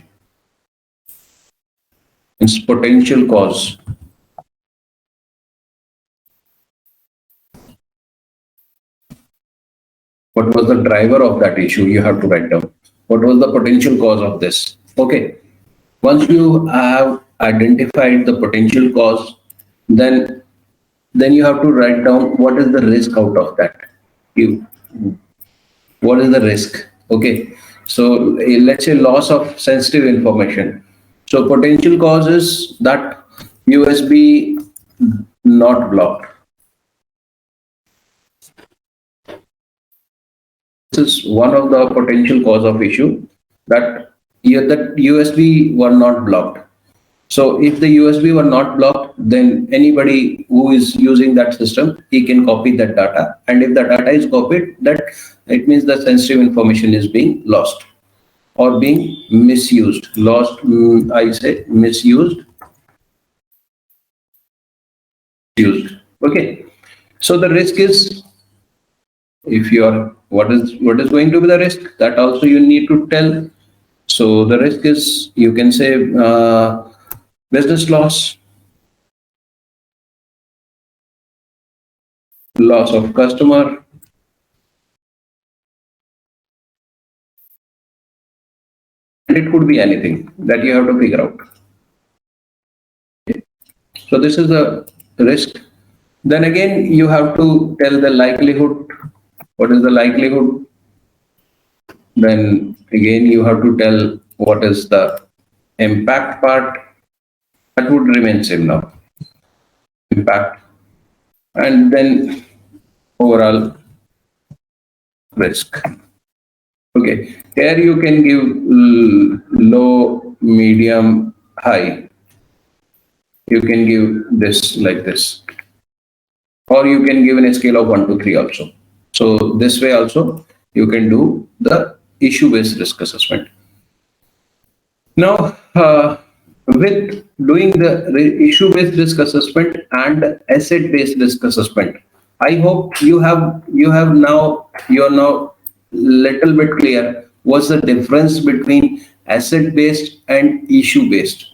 It's potential cause. What was the driver of that issue? You have to write down. What was the potential cause of this? Okay. Once you have identified the potential cause, then you have to write down what is the risk out of that. You What is the risk? Okay. So let's say loss of sensitive information. So potential cause is that USB not blocked. This is one of the potential cause of issue, that that USB were not blocked. So if the USB were not blocked, then anybody who is using that system, he can copy that data. And if the data is copied, that it means the sensitive information is being lost or being misused. Lost, I say misused, used. Okay. So the risk is, if you are, what is going to be the risk, that also you need to tell. So the risk is, you can say business loss, loss of customer, and it could be anything that you have to figure out. So this is the risk. Then again, you have to tell the likelihood. What is the likelihood? Then again, you have to tell what is the impact part. That would remain same now. Impact. And then overall risk. Okay. Here you can give low, medium, high. You can give this like this. Or you can give in a scale of 1 to 3 also. So this way also you can do the issue-based risk assessment. Now, with doing the issue-based risk assessment and asset-based risk assessment, I hope you are now little bit clear what's the difference between asset-based and issue-based.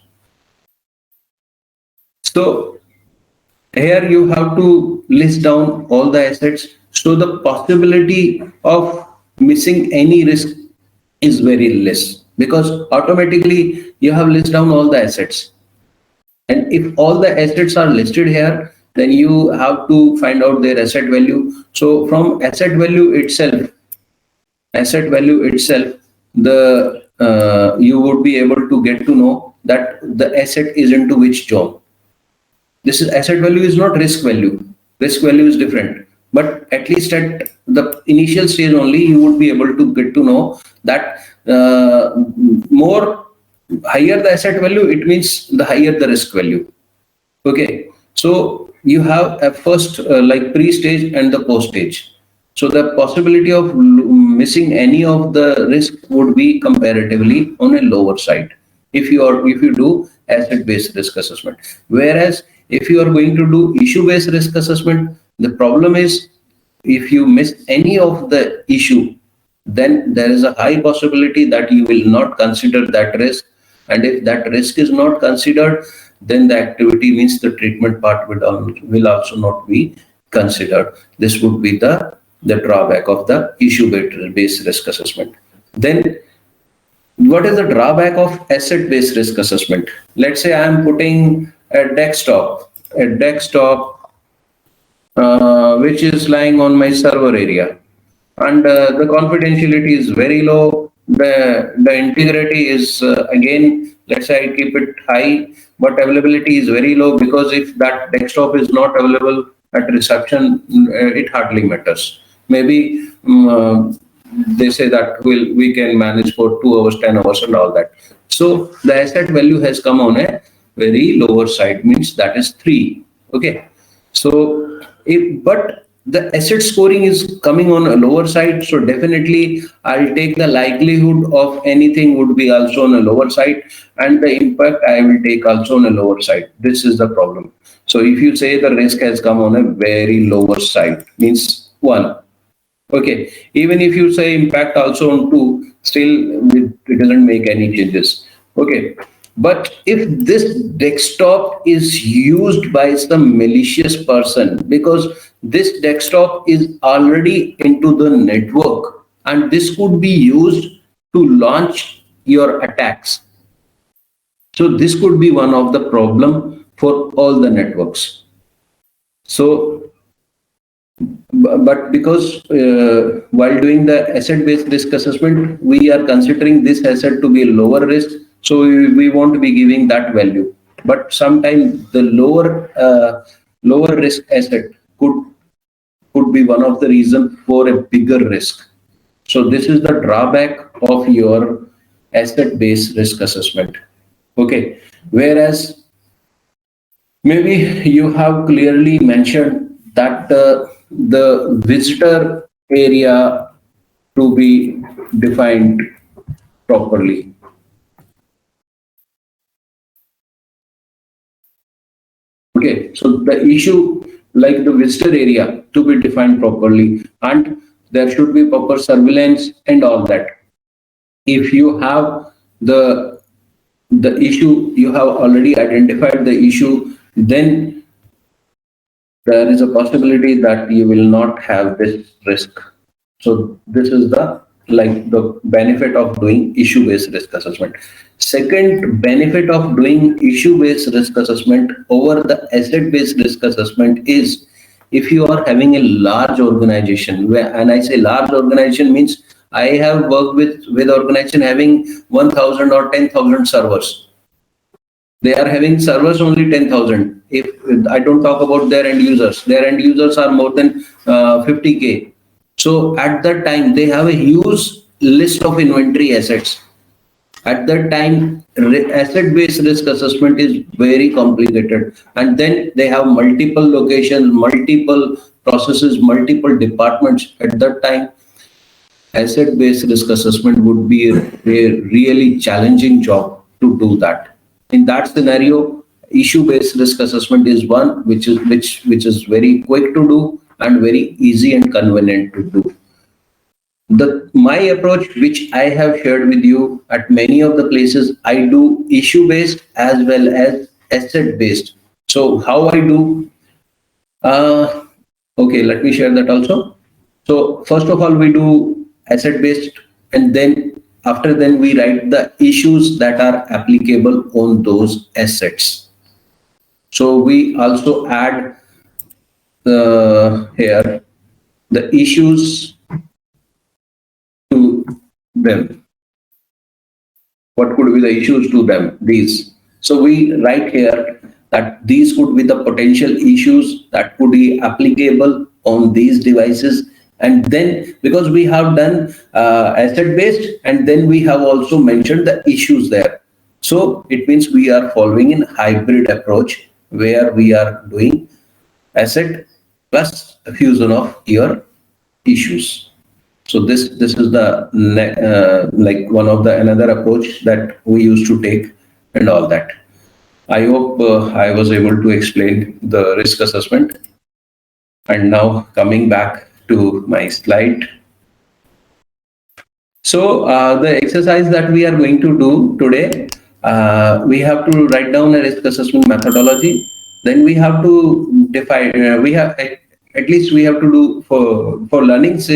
So here you have to list down all the assets. So the possibility of missing any risk is very less, because automatically you have listed down all the assets. And if all the assets are listed here, then you have to find out their asset value. So from asset value itself, the you would be able to get to know that the asset is into which job. This is asset value, is not risk value. Risk value is different. But at least at the initial stage only, you would be able to get to know that more higher the asset value, it means the higher the risk value. Okay. So you have a first like pre-stage and the post-stage. So the possibility of missing any of the risk would be comparatively on a lower side if you do asset-based risk assessment. Whereas if you are going to do issue-based risk assessment, the problem is if you miss any of the issue, then there is a high possibility that you will not consider that risk. And if that risk is not considered, then the activity means the treatment part will also not be considered. This would be the drawback of the issue-based risk assessment. Then what is the drawback of asset-based risk assessment? Let's say I am putting a desktop which is lying on my server area, and the confidentiality is very low. The integrity is again, let's say I keep it high, but availability is very low, because if that desktop is not available at reception, it hardly matters. Maybe they say that we can manage for 2 hours, 10 hours and all that. So the asset value has come on a very lower side, means that is 3. Okay. So but the asset scoring is coming on a lower side, so definitely I'll take the likelihood of anything would be also on a lower side, and the impact I will take also on a lower side. This is the problem. So if you say the risk has come on a very lower side, means 1. Okay, even if you say impact also on 2, still it doesn't make any changes. Okay, but if this desktop is used by some malicious person, because this desktop is already into the network and this could be used to launch your attacks. So this could be one of the problem for all the networks. So but because while doing the asset-based risk assessment, we are considering this asset to be lower risk, so we want to be giving that value. But sometimes the lower risk asset could be one of the reason for a bigger risk. So this is the drawback of your asset-based risk assessment. Okay, whereas maybe you have clearly mentioned that the visitor area to be defined properly. Okay, so the issue like the visitor area to be defined properly, and there should be proper surveillance and all that. If you have the issue, you have already identified the issue, then there is a possibility that you will not have this risk. So this is the benefit of doing issue-based risk assessment. Second benefit of doing issue-based risk assessment over the asset-based risk assessment is if you are having a large organization, and I say large organization means I have worked with organization having 1,000 or 10,000 servers. They are having servers only 10,000. If I don't talk about their end users are more than 50K. So at that time, they have a huge list of inventory assets. At that time, asset-based risk assessment is very complicated. And then they have multiple locations, multiple processes, multiple departments. At that time, asset-based risk assessment would be a really challenging job to do that. In that scenario, issue-based risk assessment is one which is very quick to do and very easy and convenient to do. My approach, which I have shared with you at many of the places, I do issue-based as well as asset-based. So how I do? Okay, let me share that also. So first of all, we do asset-based, and then after then we write the issues that are applicable on those assets. So we also add here the issues to them. What could be the issues to them? These. So we write here that these could be the potential issues that could be applicable on these devices. And then because we have done asset based, and then we have also mentioned the issues there. So it means we are following a hybrid approach where we are doing asset plus a fusion of your issues. So this is the like one of the another approach that we used to take and all that. I hope I was able to explain the risk assessment. And now coming back to my slide. So the exercise that we are going to do today, we have to write down a risk assessment methodology. Then we have to define. We have at least we have to do for learnings.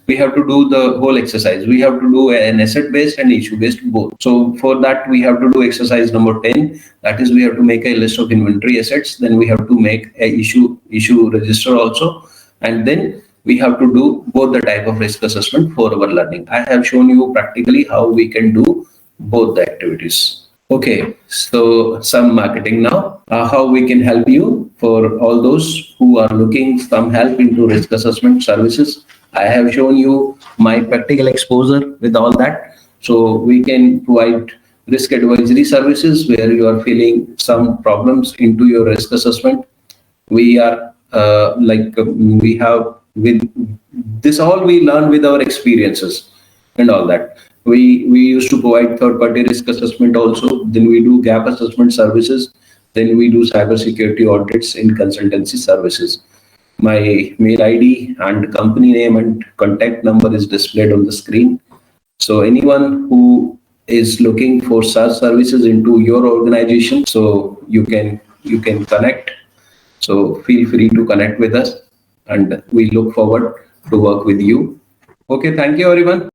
We have to do the whole exercise. We have to do an asset-based and issue-based both. So for that, we have to do exercise number 10. That is, we have to make a list of inventory assets. Then we have to make a issue register also. And then we have to do both the type of risk assessment for our learning. I have shown you practically how we can do both the activities. Okay, so some marketing now. How we can help you for all those who are looking some help into risk assessment services. I have shown you my practical exposure with all that. So we can provide risk advisory services where you are feeling some problems into your risk assessment. We are we have with this all we learn with our experiences and all that. We used to provide third party risk assessment also. Then we do gap assessment services. Then we do cybersecurity audits in consultancy services. My mail ID and company name and contact number is displayed on the screen. So anyone who is looking for such services into your organization, so you can connect. So feel free to connect with us, and we look forward to work with you. Okay, thank you everyone.